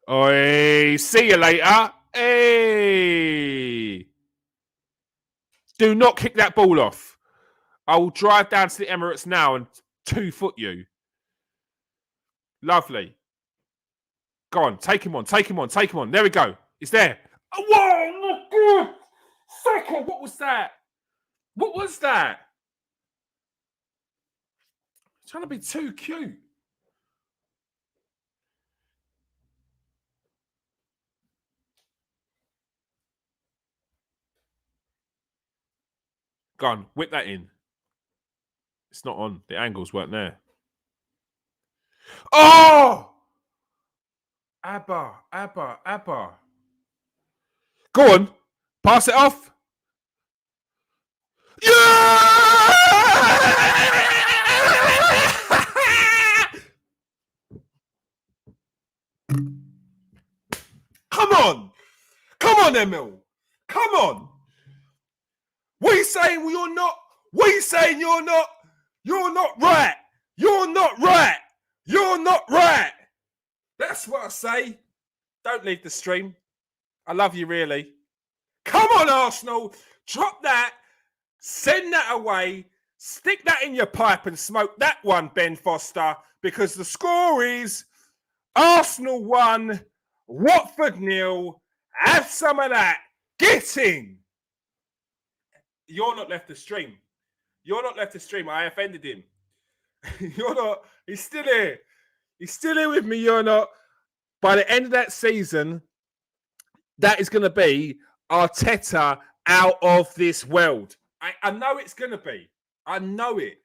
Oi, see you later. Hey. Do not kick that ball off. I will drive down to the Emirates now and 2-foot you. Lovely. Go on, take him on. There we go. It's there. Whoa, good. Second, what was that? Trying to be too cute. Go on, whip that in. It's not on. The angles weren't there. Oh! Abba. Go on. Pass it off. Yeah! Come on, Emil. Come on. What are you saying? You're not. What are you saying? You're not. You're not right. You're not right. You're not right. That's what I say. Don't leave the stream. I love you, really. Come on, Arsenal. Drop that. Send that away. Stick that in your pipe and smoke that one, Ben Foster, because the score is Arsenal 1, Watford 0. Have some of that. Get in. You're not left the stream. I offended him. You're not. He's still here. He's still here with me. You're not. By the end of that season, that is going to be Arteta out of this world. I know it's going to be. I know it.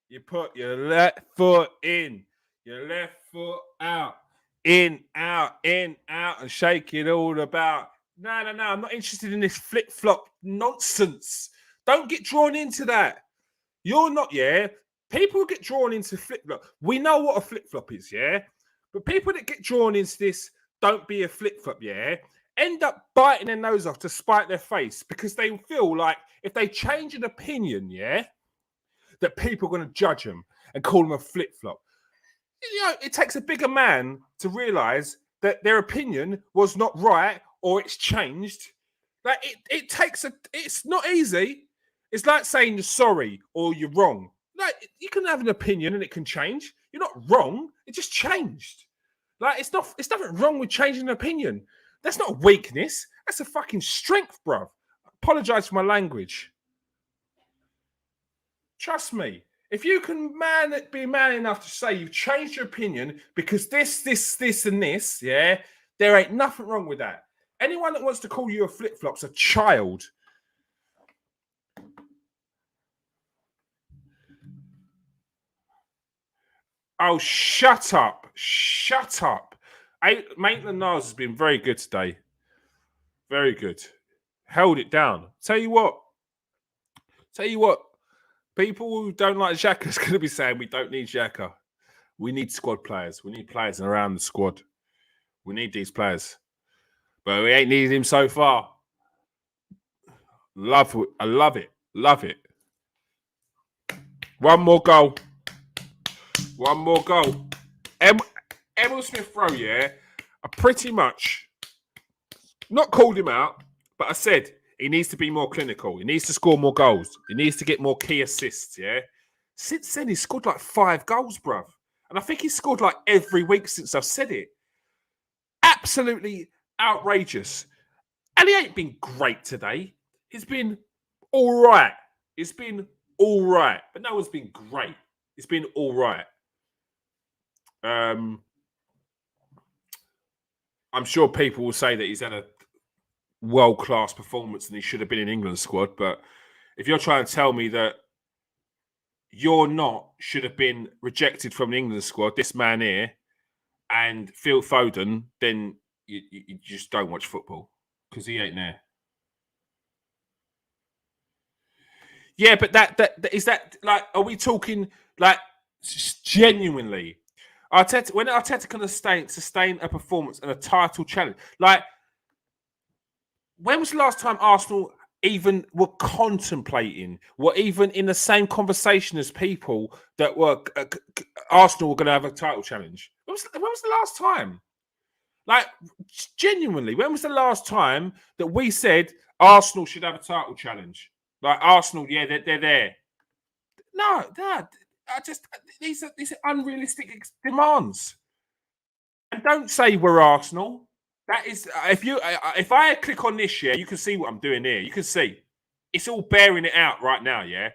You put your left foot in, your left foot out, in, out, and shake it all about. No. I'm not interested in this flip-flop nonsense. Don't get drawn into that. You're not, yeah. People get drawn into flip-flop. We know what a flip-flop is, yeah. But people that get drawn into this, don't be a flip-flop, yeah, end up biting their nose off to spite their face because they feel like if they change an opinion, yeah, that people are going to judge them and call them a flip-flop. You know, it takes a bigger man to realize that their opinion was not right or it's changed. Like it's not easy. It's like saying you're sorry or you're wrong. Like you can have an opinion and it can change. You're not wrong. It just changed. Like it's nothing wrong with changing an opinion. That's not a weakness. That's a fucking strength, bruv. Apologize for my language. Trust me. If you can be man enough to say you've changed your opinion because this, and this, yeah, there ain't nothing wrong with that. Anyone that wants to call you a flip-flop's a child. Oh, shut up. Shut up. Maitland-Niles has been very good today. Very good. Held it down. Tell you what. People who don't like Xhaka is going to be saying we don't need Xhaka. We need squad players. We need players around the squad. We need these players. But we ain't needed him so far. I love it. Love it. One more goal. Emil Smith-Rowe, yeah, I pretty much not called him out, but I said he needs to be more clinical. He needs to score more goals. He needs to get more key assists, yeah? Since then, he's scored like 5 goals, bruv. And I think he's scored like every week since I've said it. Absolutely outrageous. And he ain't been great today. He's been all right. But no one's been great. It's been all right. I'm sure people will say that he's had a world-class performance and he should have been in England's squad. But if you're trying to tell me that should have been rejected from the England squad, this man here, and Phil Foden, then you just don't watch football because he ain't there. Yeah, but that is that like, are we talking like genuinely? When Arteta can sustain a performance and a title challenge, like when was the last time Arsenal even were contemplating, were even in the same conversation as people that were Arsenal were going to have a title challenge? When was the last time? Like genuinely, when was the last time that we said Arsenal should have a title challenge? Like Arsenal, yeah, they're there. No, these are unrealistic demands. And don't say we're Arsenal. That is, if I click on this, yeah, you can see what I'm doing here. You can see it's all bearing it out right now, yeah.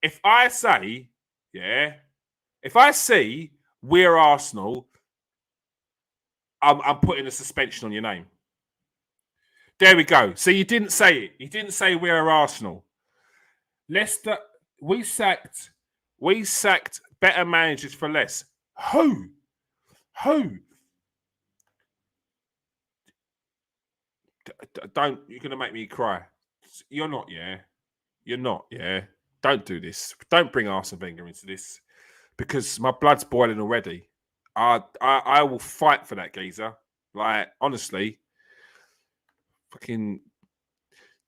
If I say, yeah, if I see we're Arsenal, I'm putting a suspension on your name. There we go. So you didn't say it. You didn't say we're Arsenal. Leicester, we sacked better managers for less. Who? Don't, you're going to make me cry. You're not, yeah. You're not, yeah. Don't do this. Don't bring Arsene Wenger into this because my blood's boiling already. I will fight for that geezer. Like, honestly, fucking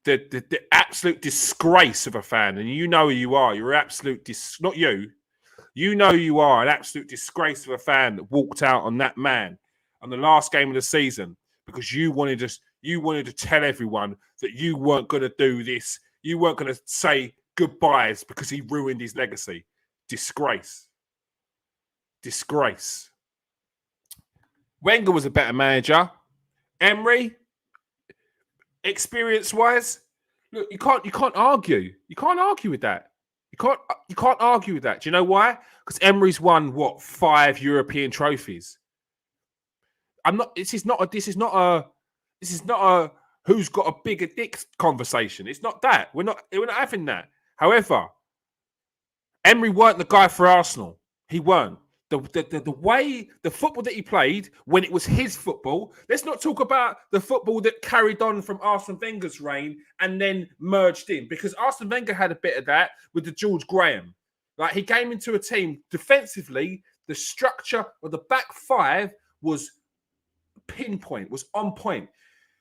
the absolute disgrace of a fan. And you know who you are. You're absolute not you. You know you are an absolute disgrace of a fan that walked out on that man on the last game of the season because you wanted to tell everyone that you weren't going to do this. You weren't going to say goodbyes because he ruined his legacy. Disgrace. Wenger was a better manager. Emery, experience-wise, look, you can't argue. You can't argue with that. You can't argue with that. Do you know why? Because Emery's won 5 European trophies. This is not a who's got a bigger dick conversation. It's not that. We're not having that. However, Emery weren't the guy for Arsenal. He weren't. the way the football that he played when it was his football. Let's not talk about the football that carried on from Arsene Wenger's reign and then merged in, because Arsene Wenger had a bit of that with the George Graham. Like, he came into a team defensively, the structure of the back five was pinpoint, was on point,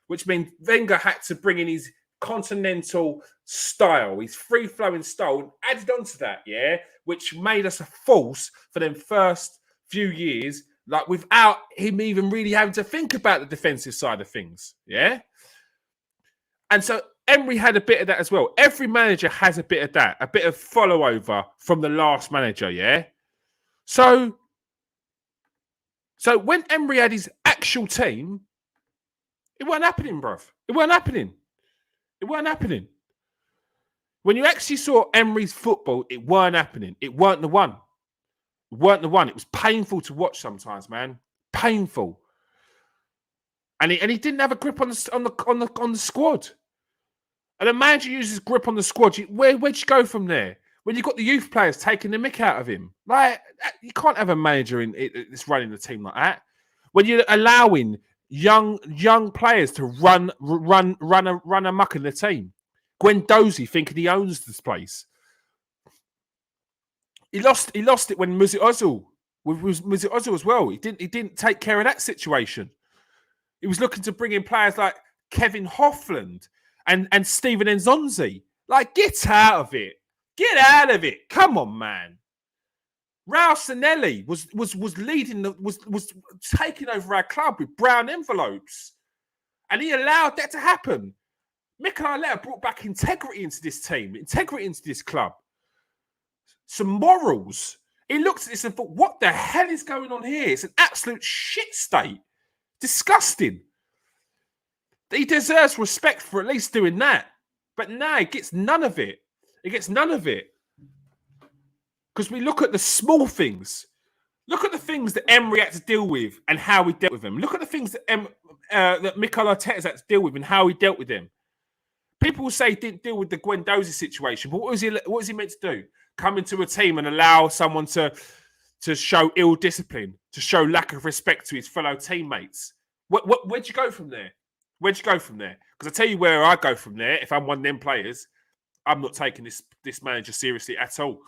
which means Wenger had to bring in his continental style, his free-flowing style, and added on to that, yeah, which made us a force for them first few years, like without him even really having to think about the defensive side of things, yeah? And so Emery had a bit of that as well. Every manager has a bit of that, a bit of follow-over from the last manager, yeah? So when Emery had his actual team, it wasn't happening, bruv. It wasn't happening. It weren't happening. When you actually saw Emery's football, it weren't happening. It weren't the one. It weren't the one. It was painful to watch sometimes, man. Painful. And he didn't have a grip on the squad. And a manager uses grip on the squad. Where'd you go from there? When you've got the youth players taking the mick out of him, like, you can't have a manager that's running the team like that. When you're allowing young players to run amok in the team. Guendouzi thinking he owns this place. He lost it when Mesut Ozil was Mesut Ozil as well. He didn't take care of that situation. He was looking to bring in players like Kevin Hoffland and Steven Nzonzi. Like, get out of it. Get out of it. Come on, man. Raul Sanelli was leading was taking over our club with brown envelopes, and he allowed that to happen. Mikel Arteta brought back integrity into this team, integrity into this club, some morals. He looked at this and thought, "What the hell is going on here? It's an absolute shit state. Disgusting." He deserves respect for at least doing that, but now he gets none of it. He gets none of it. Because we look at the small things. Look at the things that Emery had to deal with and how he dealt with them. Look at the things that Mikel Arteta had to deal with and how he dealt with them. People will say he didn't deal with the Guendouzi situation, but what was he meant to do? Come into a team and allow someone to show ill discipline, to show lack of respect to his fellow teammates? Where'd you go from there? Where'd you go from there? Because I tell you where I go from there. If I'm one of them players, I'm not taking this manager seriously at all.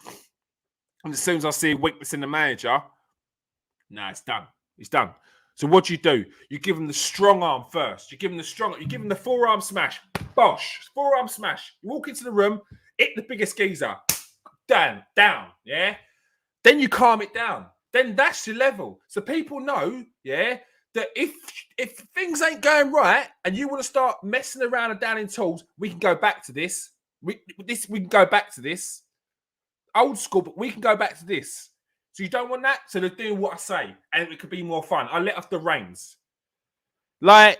And as soon as I see a weakness in the manager, it's done. It's done. So what do? You give him the strong arm first. You give him the forearm smash. Bosh. Forearm smash. You walk into the room, hit the biggest geezer. Down. Yeah? Then you calm it down. Then that's your level. So people know, yeah, that if things ain't going right and you want to start messing around and down in tools, we can go back to this. We can go back to this. Old school, but we can go back to this. So you don't want that? So they're doing what I say, and it could be more fun. I let off the reins. I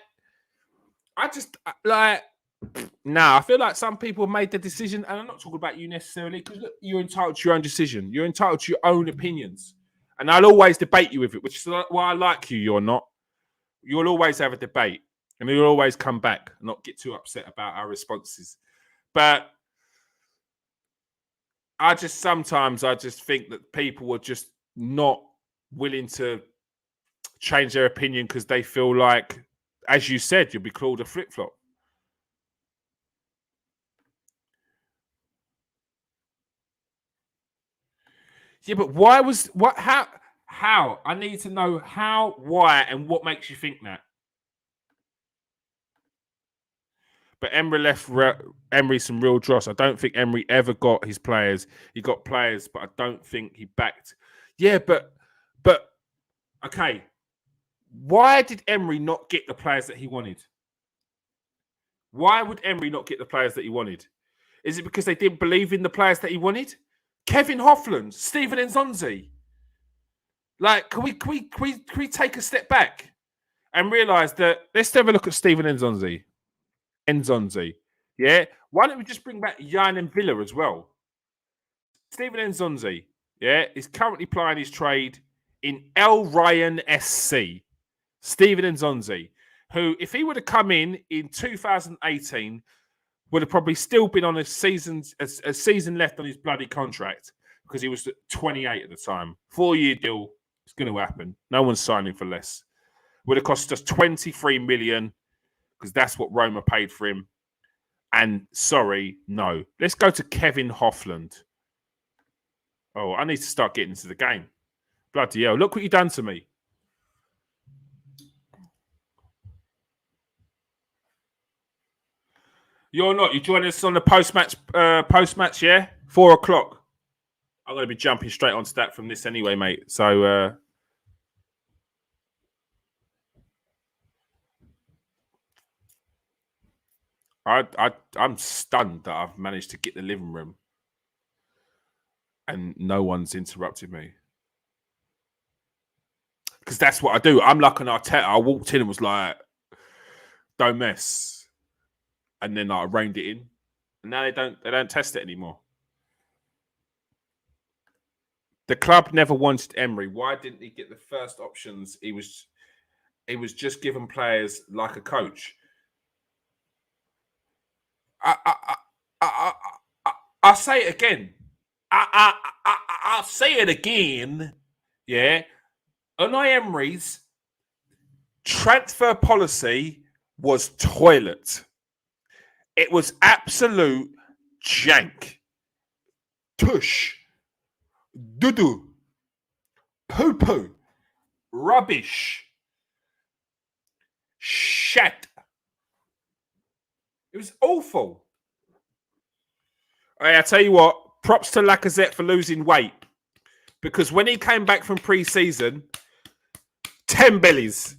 feel like some people have made the decision, and I'm not talking about you necessarily, because look, you're entitled to your own decision. You're entitled to your own opinions. And I'll always debate you with it, which is why I like you. You're not. You'll always have a debate, and you'll always come back and not get too upset about our responses. But sometimes I just think that people are just not willing to change their opinion because they feel like, as you said, you'll be called a flip-flop. Yeah, but how? I need to know how, why, and what makes you think that. But Emery left Emery some real dross. I don't think Emery ever got his players. He got players, but I don't think he backed. Yeah, but okay. Why did Emery not get the players that he wanted? Why would Emery not get the players that he wanted? Is it because they didn't believe in the players that he wanted? Kevin Hoffland, Steven Nzonzi. Like, can we take a step back and realise that? Let's have a look at Steven Nzonzi. Yeah? Why don't we just bring back Jan and Villa as well? Steven Nzonzi, yeah, is currently plying his trade in El Ryan SC. Steven Nzonzi, who, if he would have come in 2018, would have probably still been on a season left on his bloody contract because he was 28 at the time. 4-year deal, It's going to happen. No one's signing for less. Would have cost us 23 million because that's what Roma paid for him. And sorry, no. Let's go to Kevin Hoffland. Oh, I need to start getting into the game. Bloody hell. Look what you've done to me. You're not. You join us on the post-match, yeah? 4 o'clock. I'm going to be jumping straight onto that from this anyway, mate. So, I'm stunned that I've managed to get the living room and no one's interrupted me. Because that's what I do. I'm like an Arteta. I walked in and was like, don't mess. And then I reined it in. And now they don't test it anymore. The club never wanted Emery. Why didn't he get the first options? He was just given players like a coach. I'll say it again. I'll say it again. Yeah. Unai Emery's transfer policy was toilet. It was absolute jank. Tush. Doo-doo. Poo-poo. Rubbish. Shit. It was awful. I tell you what, props to Lacazette for losing weight. Because when he came back from pre-season, 10 bellies.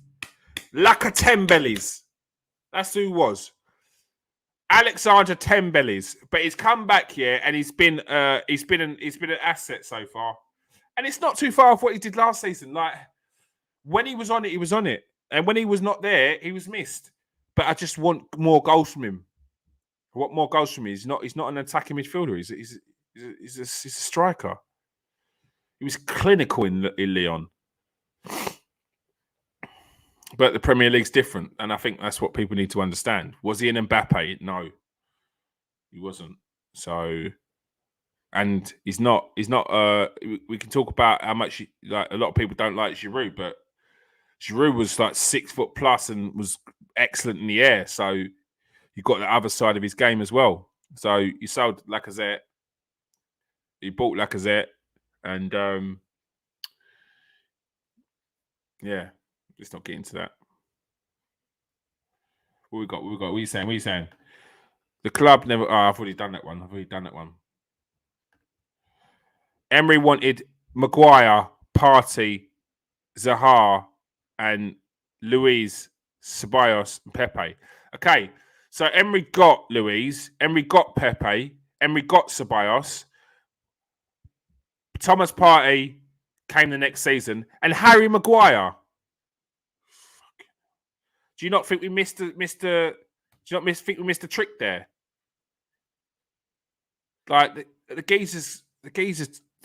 Lacazette 10 bellies. That's who he was. Alexander 10 bellies. But he's come back here and he's been an asset so far. And it's not too far off what he did last season. Like, when he was on it, he was on it. And when he was not there, he was missed. But I just want more goals from him. I want more goals from him. He's not an attacking midfielder. He's a striker. He was clinical in Lyon. But the Premier League's different. And I think that's what people need to understand. Was he an Mbappe? No. He wasn't. So, and he's not, we can talk about how much, like, a lot of people don't like Giroud, but Giroud was like 6 foot plus and was excellent in the air. So you got the other side of his game as well. So you sold Lacazette. You bought Lacazette. And yeah, let's not get into that. What we got? What are you saying? The club never. Oh, I've already done that one. Emery wanted Maguire, Partey, Zaha, and Luis, Ceballos, and Pepe. Okay, so Emery got Luis, Emery got Pepe, Emery got Ceballos. Thomas Partey came the next season, and Harry Maguire. Do you not think we missed the trick there? Like the geezers.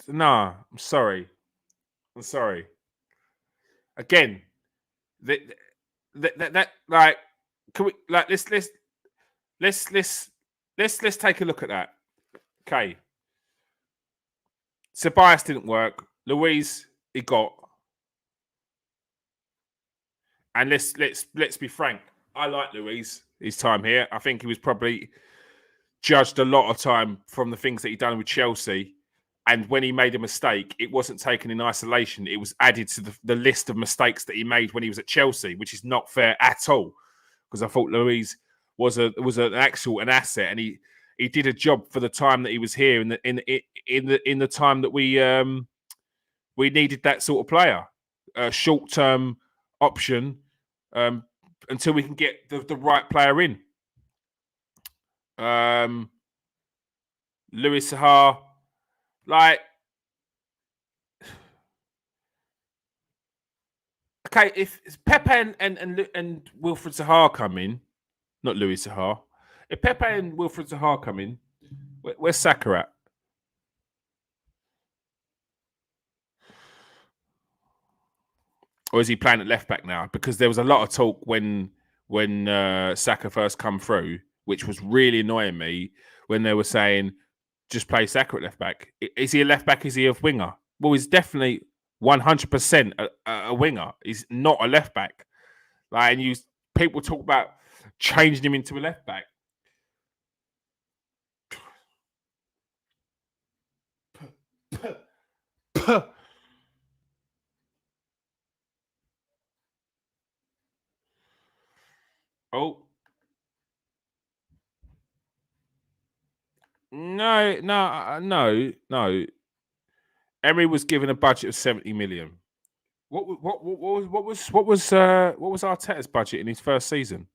Nah, I'm sorry. Again, that like, can we like let's take a look at that. Okay. Ceballos didn't work. Luis, he got. And let's be frank. I like Luis, his time here. I think he was probably judged a lot of time from the things that he'd done with Chelsea. And when he made a mistake, it wasn't taken in isolation. It was added to the list of mistakes that he made when he was at Chelsea, which is not fair at all. Because I thought Luis was an asset, and he did a job for the time that he was here in the time that we needed that sort of player, a short-term option until we can get the right player in. Luis Zaha, like, okay, if Pepe and Wilfred Zaha come in, not Luis Zaha. If Pepe and Wilfred Zaha come in, where's Saka at? Or is he playing at left back now? Because there was a lot of talk when Saka first come through, which was really annoying me, when they were saying, just play Saka at left back. Is he a left back? Is he a winger? Well, he's definitely 100% a winger. He's not a left back. Like, and people talk about changing him into a left back. Oh. No. Emery was given a budget of 70 million. What was Arteta's budget in his first season?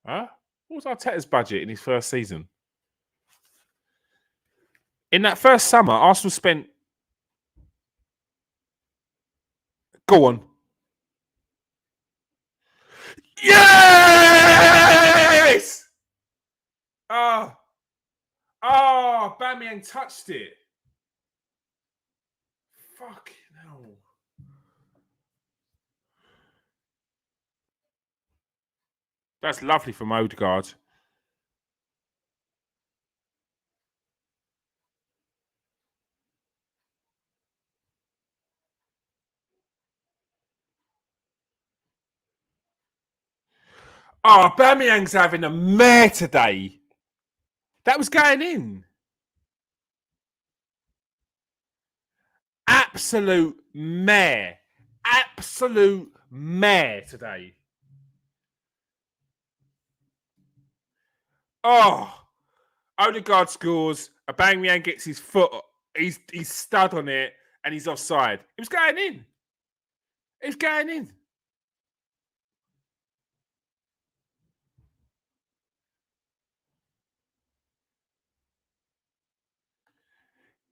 Huh? What was Arteta's budget in his first season? In that first summer, Arsenal spent. Go on. Yes! Oh, Aubameyang touched it. Fucking hell. That's lovely from Odegaard. Oh, Aubameyang's having a mare today. That was going in. Absolute mare. Absolute mare today. Oh, Odegaard scores. Aubameyang gets his foot. He's stud on it, and he's offside. It was going in. It was going in.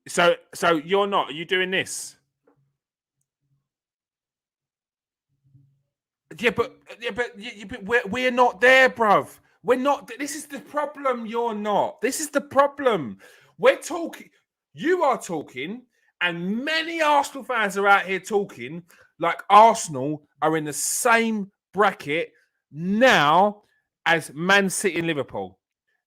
So you're not. Are you doing this? Yeah, but we're not there, bruv. We're not. This is the problem. You're not. This is the problem. We're talking. You are talking, and many Arsenal fans are out here talking like Arsenal are in the same bracket now as Man City and Liverpool.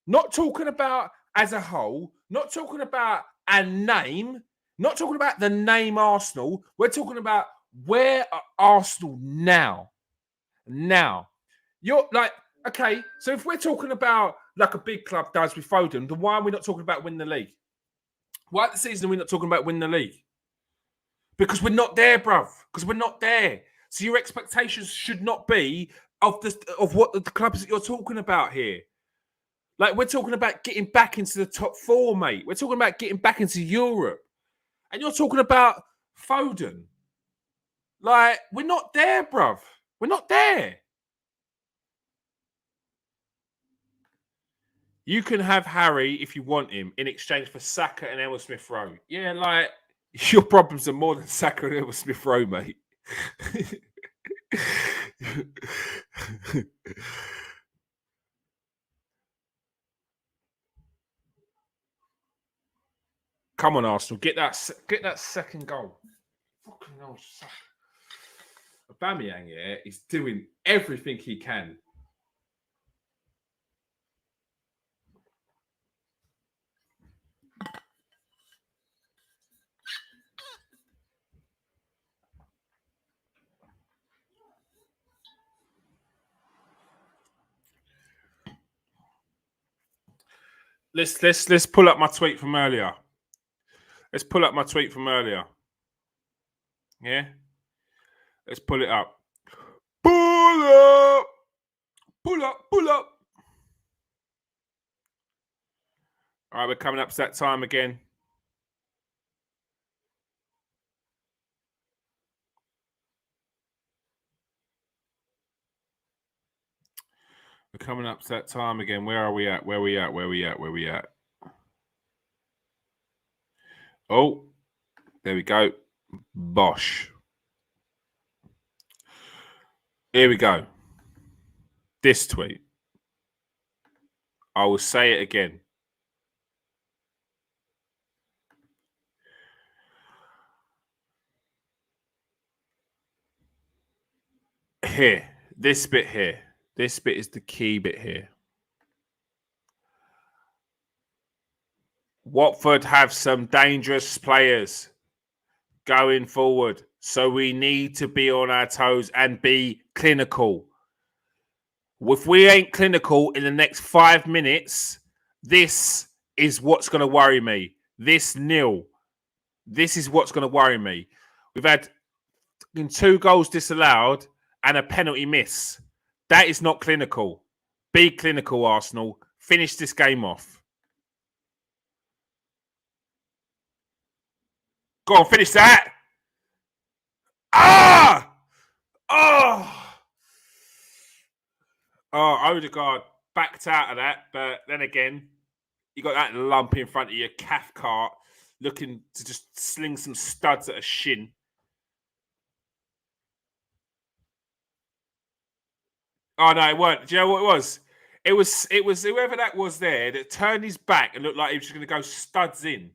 Not talking about as a whole. Not talking about a name. Not talking about the name Arsenal. We're talking about where are Arsenal now. Now, you're like, okay, so if we're talking about like a big club does with Foden, then why are we not talking about winning the league? Why at the season are we not talking about winning the league? Because we're not there, bruv. Because we're not there. So your expectations should not be of what the clubs that you're talking about here. Like, we're talking about getting back into the top four, mate. We're talking about getting back into Europe. And you're talking about Foden. Like, we're not there, bruv. We're not there. You can have Harry if you want him in exchange for Saka and Emil Smith Rowe. Yeah, like, your problems are more than Saka and Emil Smith Rowe, mate. Come on, Arsenal, get that second goal. Fucking hell, Aubameyang, yeah, is doing everything he can. Let's pull up my tweet from earlier. Let's pull up my tweet from earlier. Yeah? Let's pull it up. Pull up! Pull up! Pull up! All right, we're coming up to that time again. We're coming up to that time again. Where are we at? Where we at? Where we at? Where we at? Oh, there we go. Bosh. Here we go. This tweet. I will say it again. Here. This bit here. This bit is the key bit here. Watford have some dangerous players going forward. So we need to be on our toes and be clinical. If we ain't clinical in the next 5 minutes, this is what's going to worry me. This is what's going to worry me. We've had 2 goals disallowed and a penalty miss. That is not clinical. Be clinical, Arsenal. Finish this game off. Go on, finish that. Ah! Oh! Oh, Odegaard backed out of that, but then again, you got that lump in front of your calf cart looking to just sling some studs at a shin. Oh no, it weren't. Do you know what it was? It was whoever that was there that turned his back and looked like he was just going to go studs in.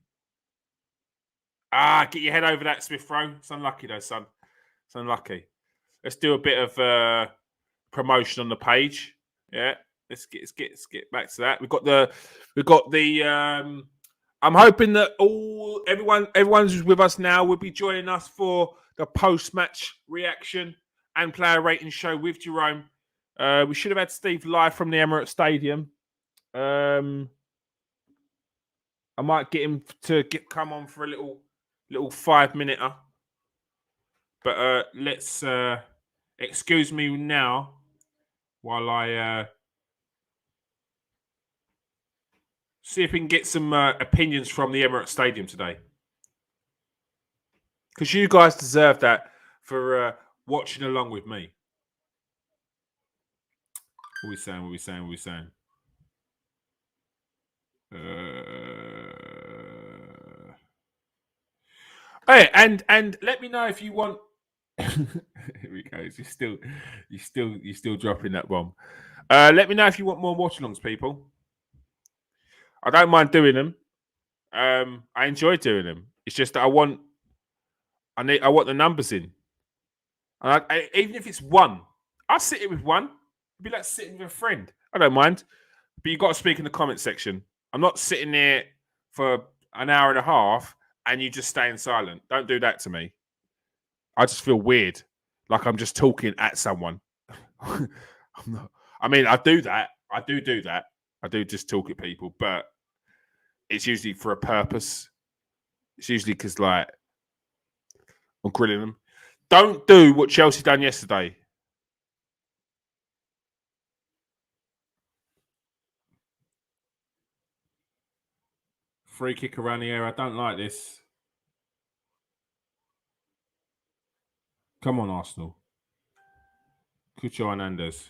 Ah, get your head over that, Smith Rowe. It's unlucky though, son. It's unlucky. Let's do a bit of promotion on the page. Yeah, let's get back to that. We've got the. I'm hoping that everyone's who's with us now will be joining us for the post-match reaction and player rating show with Jerome. We should have had Steve live from the Emirates Stadium. I might get him to come on for a little 5-minute. But let's excuse me now while I see if we can get some opinions from the Emirates Stadium today. Because you guys deserve that for watching along with me. What are we saying? What are we saying? What are we saying? Hey, and let me know if you want. Here we go. You're still dropping that bomb. Let me know if you want more watch-alongs, people. I don't mind doing them. I enjoy doing them. It's just that I want the numbers in. And even if it's one, I'll sit it with one. It'd be like sitting with a friend. I don't mind. But you got to speak in the comment section. I'm not sitting there for an hour and a half and you just staying silent. Don't do that to me. I just feel weird. Like I'm just talking at someone. I'm not. I mean, I do that. I do that. I do just talk at people, but it's usually for a purpose. It's usually because, like, I'm grilling them. Don't do what Chelsea done yesterday. Free kick around the air. I don't like this. Come on, Arsenal. Cucho Hernandez.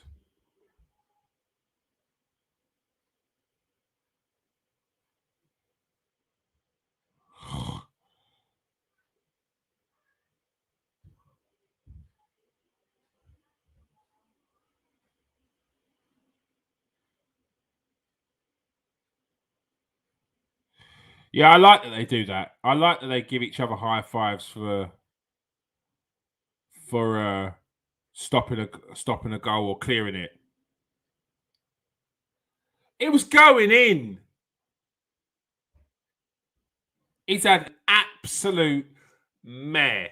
Yeah, I like that they do that. I like that they give each other high fives for stopping a goal or clearing it. It was going in. He's had absolute meh.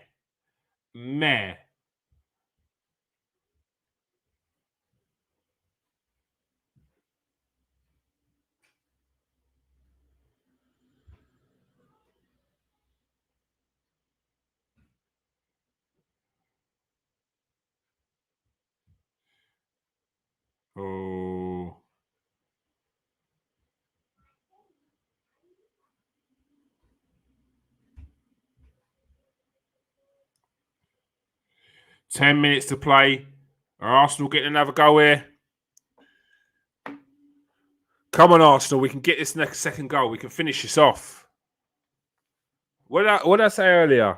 Oh. Ten minutes to play. Are Arsenal getting another goal here? Come on, Arsenal. We can get this next second goal. We can finish this off. What did I say earlier?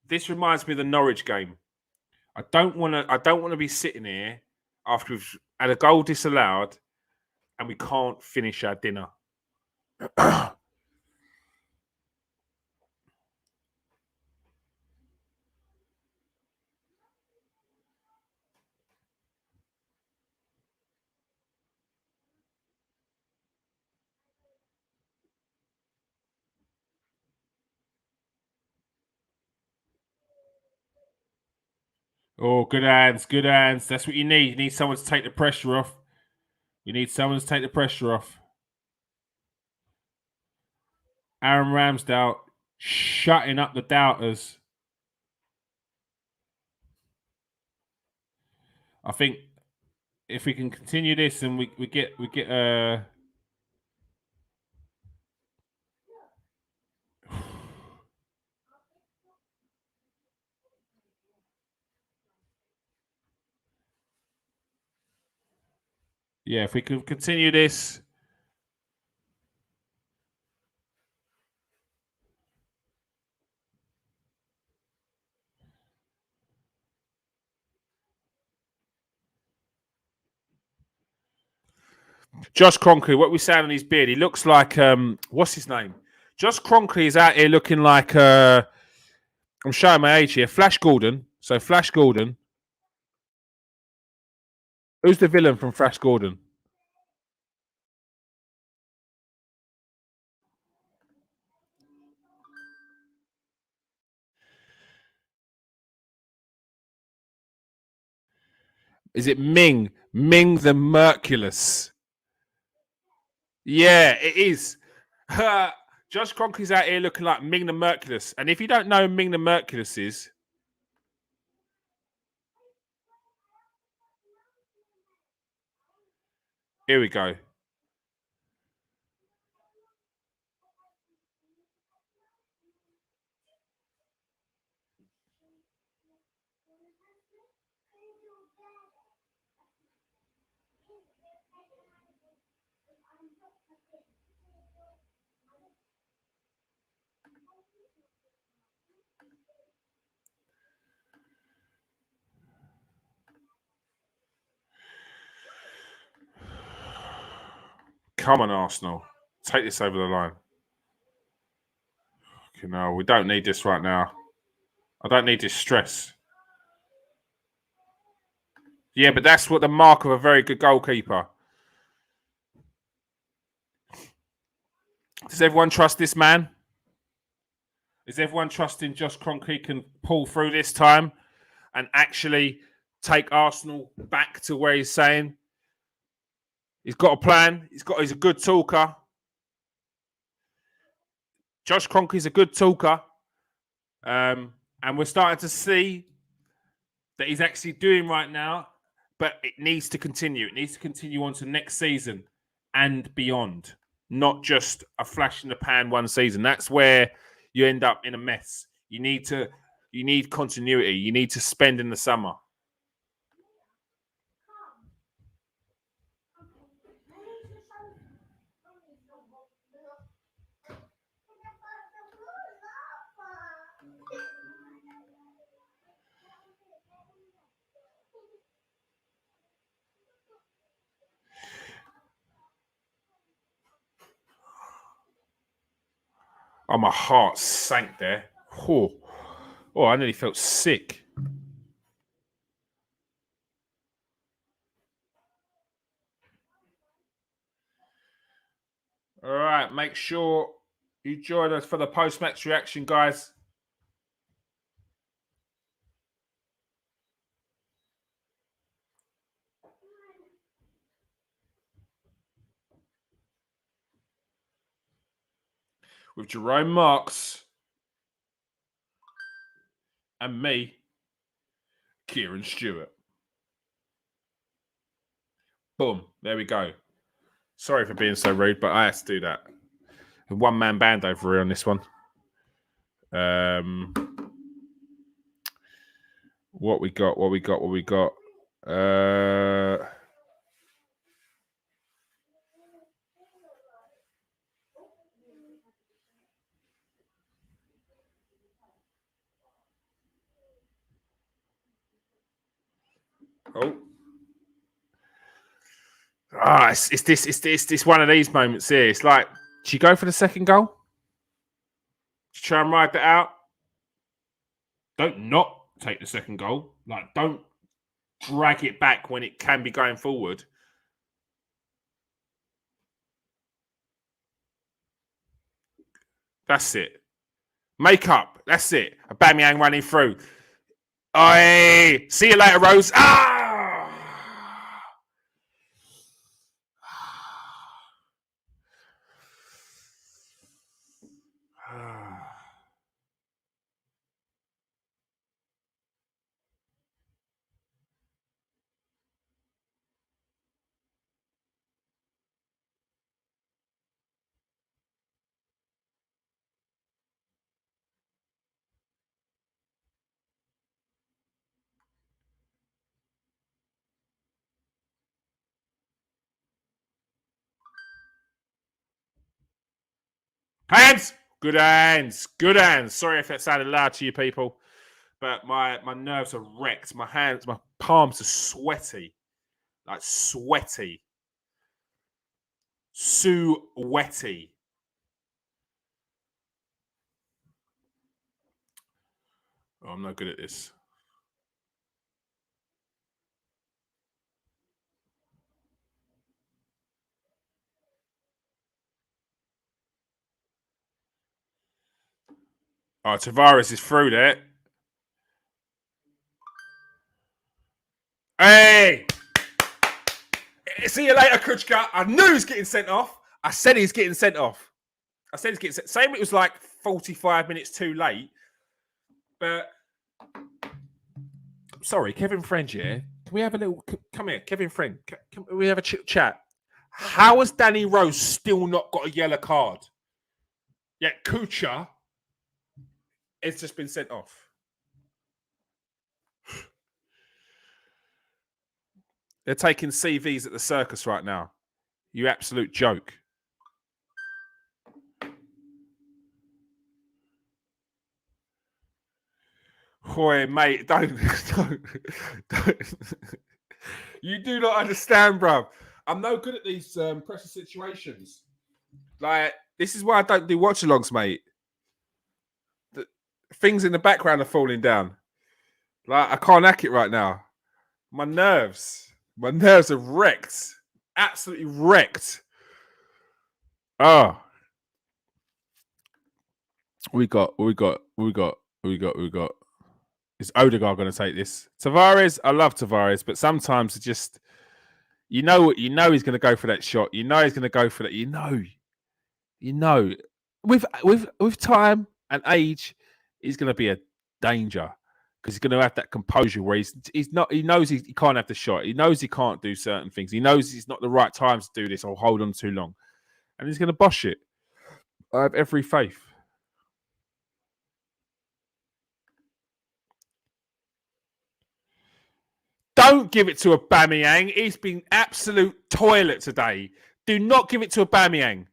This reminds me of the Norwich game. I don't want to be sitting here after we've had a goal disallowed and we can't finish our dinner. Oh, good hands, good hands. That's what you need. You need someone to take the pressure off. You need someone to take the pressure off. Aaron Ramsdale shutting up the doubters. I think if we can continue this and we get yeah, if we can continue this. Josh Kroenke, what we saying on his beard? He looks like what's his name? Josh Kroenke is out here looking like I'm showing my age here. Flash Gordon. So Flash Gordon. Who's the villain from Flash Gordon? Is it Ming? Ming the Merciless. Yeah, it is. Josh Kroenke's out here looking like Ming the Merciless. And if you don't know who Ming the Merciless is, here we go. Come on, Arsenal. Take this over the line. Okay, no, we don't need this right now. I don't need this stress. Yeah, but that's what the mark of a very good goalkeeper. Does everyone trust this man? Is everyone trusting Josh Kroenke can pull through this time and actually take Arsenal back to where he's saying? He's got a plan. He's a good talker. Josh Kroenke's a good talker. And we're starting to see that he's actually doing right now, but it needs to continue. It needs to continue on to next season and beyond, not just a flash in the pan one season. That's where you end up in a mess. You need continuity. You need to spend in the summer. Oh, my heart sank there. Oh, I nearly felt sick. All right, make sure you join us for the post-match reaction, guys. With Jerome Marks and me, Kieran Stewart. Boom. There we go. Sorry for being so rude, but I had to do that. A one-man band over here on this one. What we got? It's this one of these moments here. It's like, should you go for the second goal? Should you try and ride that out? Don't not take the second goal. Like, don't drag it back when it can be going forward. That's it. Make up. That's it. Aubameyang running through. Oi! See you later, Rose. Ah! Hands! Good hands. Good hands. Sorry if that sounded loud to you people, but my nerves are wrecked. My hands, my palms are sweaty. Like sweaty. Sue-wetty. Oh, I'm not good at this. Oh, Tavares is through there. Hey! See you later, Kuchka. I knew he was getting sent off. I said he's getting sent off. I said he's getting sent. Same, it was like 45 minutes too late. But sorry, Kevin Friend, yeah? Can we have a little... Come here, Kevin Friend. Can we have a chat? How has Danny Rose still not got a yellow card? Yet Kucha has just been sent off. They're taking CVs at the circus right now. You absolute joke. Boy, mate, don't. You do not understand, bruv. I'm no good at these pressure situations. Like, this is why I don't do watch-alongs, mate. The things in the background are falling down. Like, I can't hack it right now. My nerves are wrecked. Absolutely wrecked. Oh. We got. Is Odegaard going to take this? Tavares, I love Tavares, but sometimes it just, you know he's going to go for that shot. You know he's going to go for that. You know, with time and age, he's going to be a danger because he's going to have that composure where he's not. He knows he can't have the shot. He knows he can't do certain things. He knows it's not the right time to do this or hold on too long, and he's going to bosh it. I have every faith. Don't give it to Aubameyang. He's been absolute toilet today. Do not give it to Aubameyang.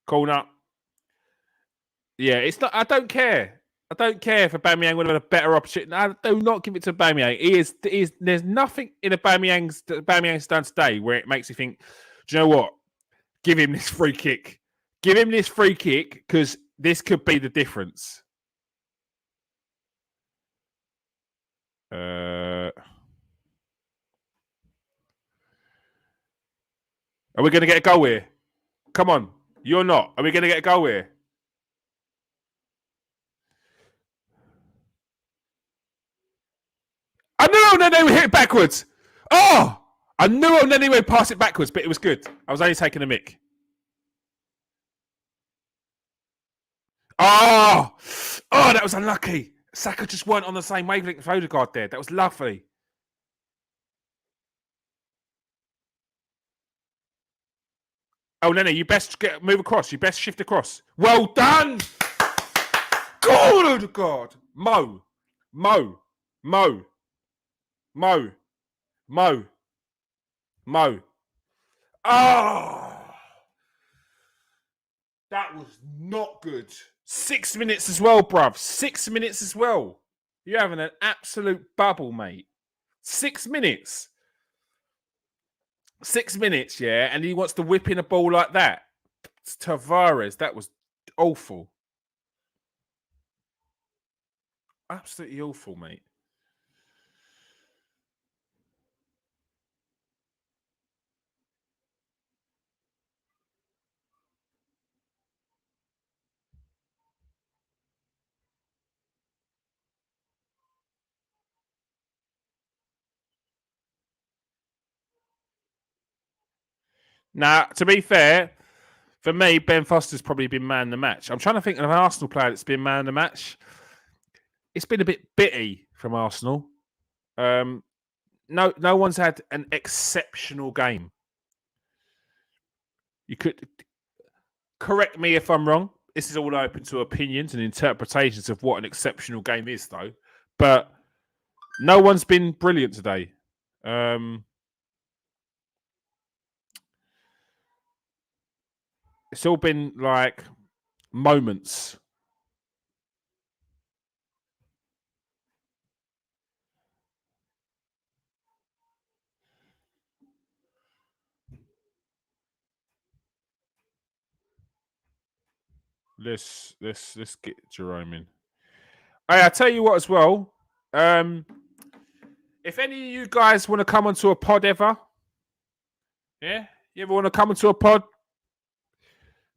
Corner. Yeah, it's not. I don't care. I don't care if Aubameyang would have had a better opportunity. No, do not give it to Aubameyang. He is. There's nothing in Aubameyang's done today where it makes you think, do you know what? Give him this free kick. Give him this free kick because this could be the difference. Are we going to get a goal here? Come on. You're not. Are we going to get a goal here? I knew Nene would hit it backwards. Oh! I knew Nene would pass it backwards, but it was good. I was only taking a mick. Oh! Oh, that was unlucky. Saka just weren't on the same wavelength with Odegaard there. That was lovely. Oh, Nene, you best move across. You best shift across. Well done! God, Odegaard! Mo. Mo. Mo. Mo. Mo. Mo. Oh! That was not good. 6 minutes as well, bruv. 6 minutes as well. You're having an absolute bubble, mate. 6 minutes. 6 minutes, yeah, and he wants to whip in a ball like that. It's Tavares, that was awful. Absolutely awful, mate. Now, to be fair, for me, Ben Foster's probably been man of the match. I'm trying to think of an Arsenal player that's been man of the match. It's been a bit bitty from Arsenal. No one's had an exceptional game. You could correct me if I'm wrong. This is all open to opinions and interpretations of what an exceptional game is, though. But no one's been brilliant today. It's all been like moments. Let's get Jerome in. Hey, I tell you what, as well. If any of you guys want to come onto a pod ever, yeah, you ever want to come onto a pod,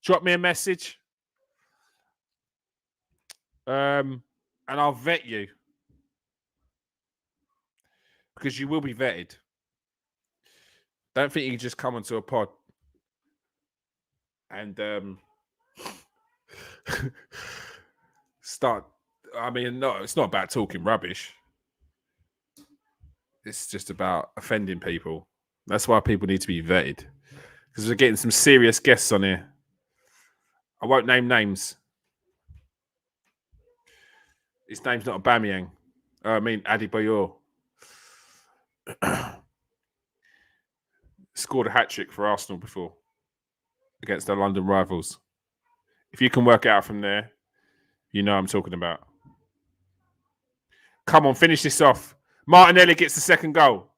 drop me a message, and I'll vet you because you will be vetted. Don't think you can just come onto a pod and start. I mean, no, it's not about talking rubbish. It's just about offending people. That's why people need to be vetted. Because we're getting some serious guests on here. I won't name names. His name's not Aubameyang. I mean, Adebayor. Scored a hat-trick for Arsenal before against their London rivals. If you can work it out from there, you know what I'm talking about. Come on, finish this off. Martinelli gets the second goal.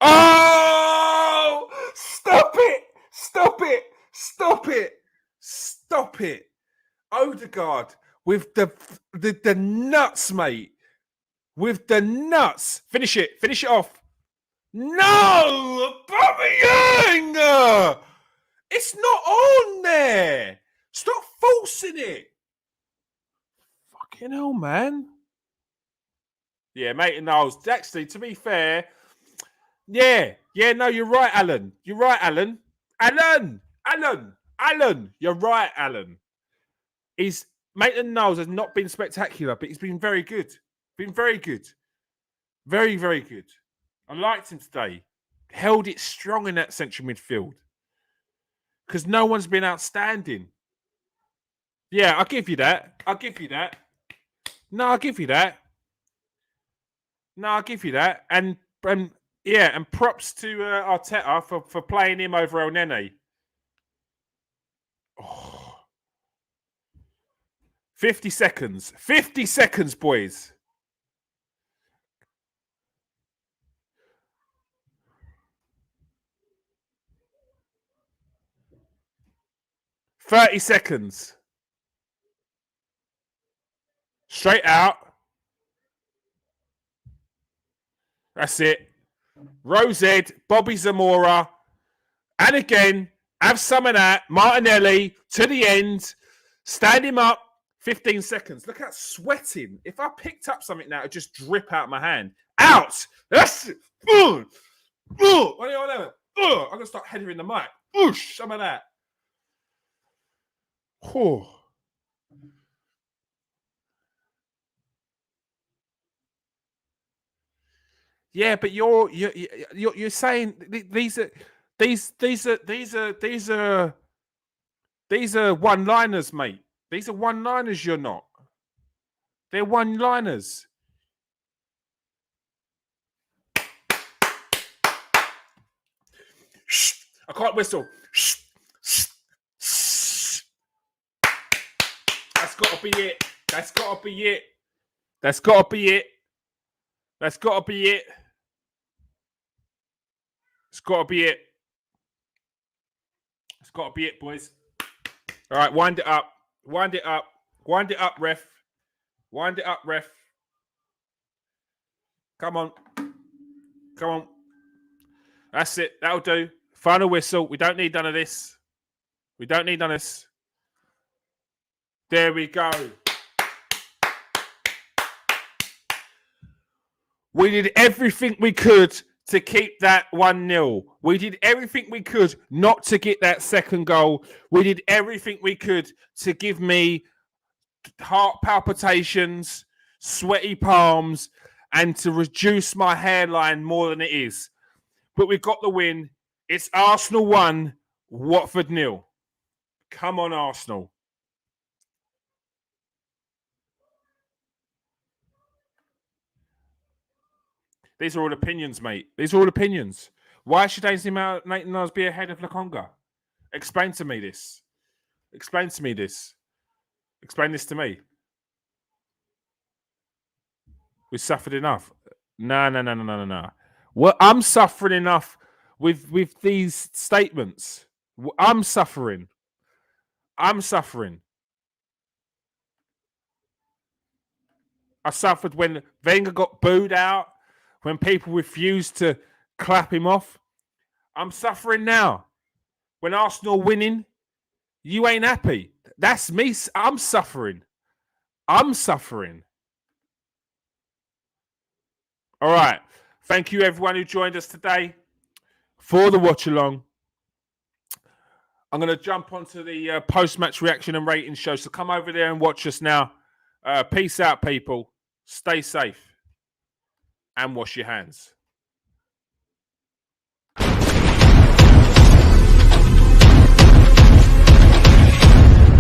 Oh! Stop it! Stop it! Stop it! Stop it! Odegaard with the nuts, mate. With the nuts. Finish it. Finish it off. No! Aubameyang! It's not on there. Stop forcing it. Fucking hell, man. Yeah, mate and Knowles. Actually, to be fair, yeah, no, you're right, Alan. You're right, Alan. Alan! You're right, Alan. He's Maitland Knowles has not been spectacular, but he's been very good. Been very good. Very, very good. I liked him today. Held it strong in that central midfield. Because no one's been outstanding. Yeah, I'll give you that. I'll give you that. No, I'll give you that. And yeah, and props to Arteta for playing him over El Nene. Oh. 50 seconds. 50 seconds, boys. $30 seconds. Straight out. That's it. Rosed, Bobby Zamora. And again, have some of that. Martinelli to the end. Stand him up. 15 seconds. Look at sweating. If I picked up something now, it'd just drip out my hand. Out! That's it. I'm going to start heading in the mic. Oosh, some of that. Oh. Yeah, but you're saying these are one-liners, mate. These are one-liners. You're not. They're one-liners. Shh! I can't whistle. Shh! That's got to be it. That's got to be it. That's got to be it. That's got to be it. It's got to be it. It's got to be it, boys. All right, wind it up. Wind it up. Wind it up, ref. Wind it up, ref. Come on. Come on. That's it. That'll do. Final whistle. We don't need none of this. We don't need none of this. There we go. We did everything we could to keep that 1-0. We did everything we could not to get that second goal. We did everything we could to give me heart palpitations, sweaty palms, and to reduce my hairline more than it is. But we got the win. It's Arsenal 1, Watford 0. Come on, Arsenal. These are all opinions, mate. These are all opinions. Why should Ainsley Maitland-Niles be ahead of Lokonga? Explain to me this. Explain to me this. Explain this to me. We suffered enough. No. Well, I'm suffering enough with these statements. I'm suffering. I suffered when Wenger got booed out, when people refused to clap him off. I'm suffering now. When Arsenal winning, you ain't happy. That's me. I'm suffering. All right. Thank you, everyone who joined us today for the watch along. I'm going to jump onto the post-match reaction and rating show. So come over there and watch us now. Peace out, people. Stay safe and wash your hands.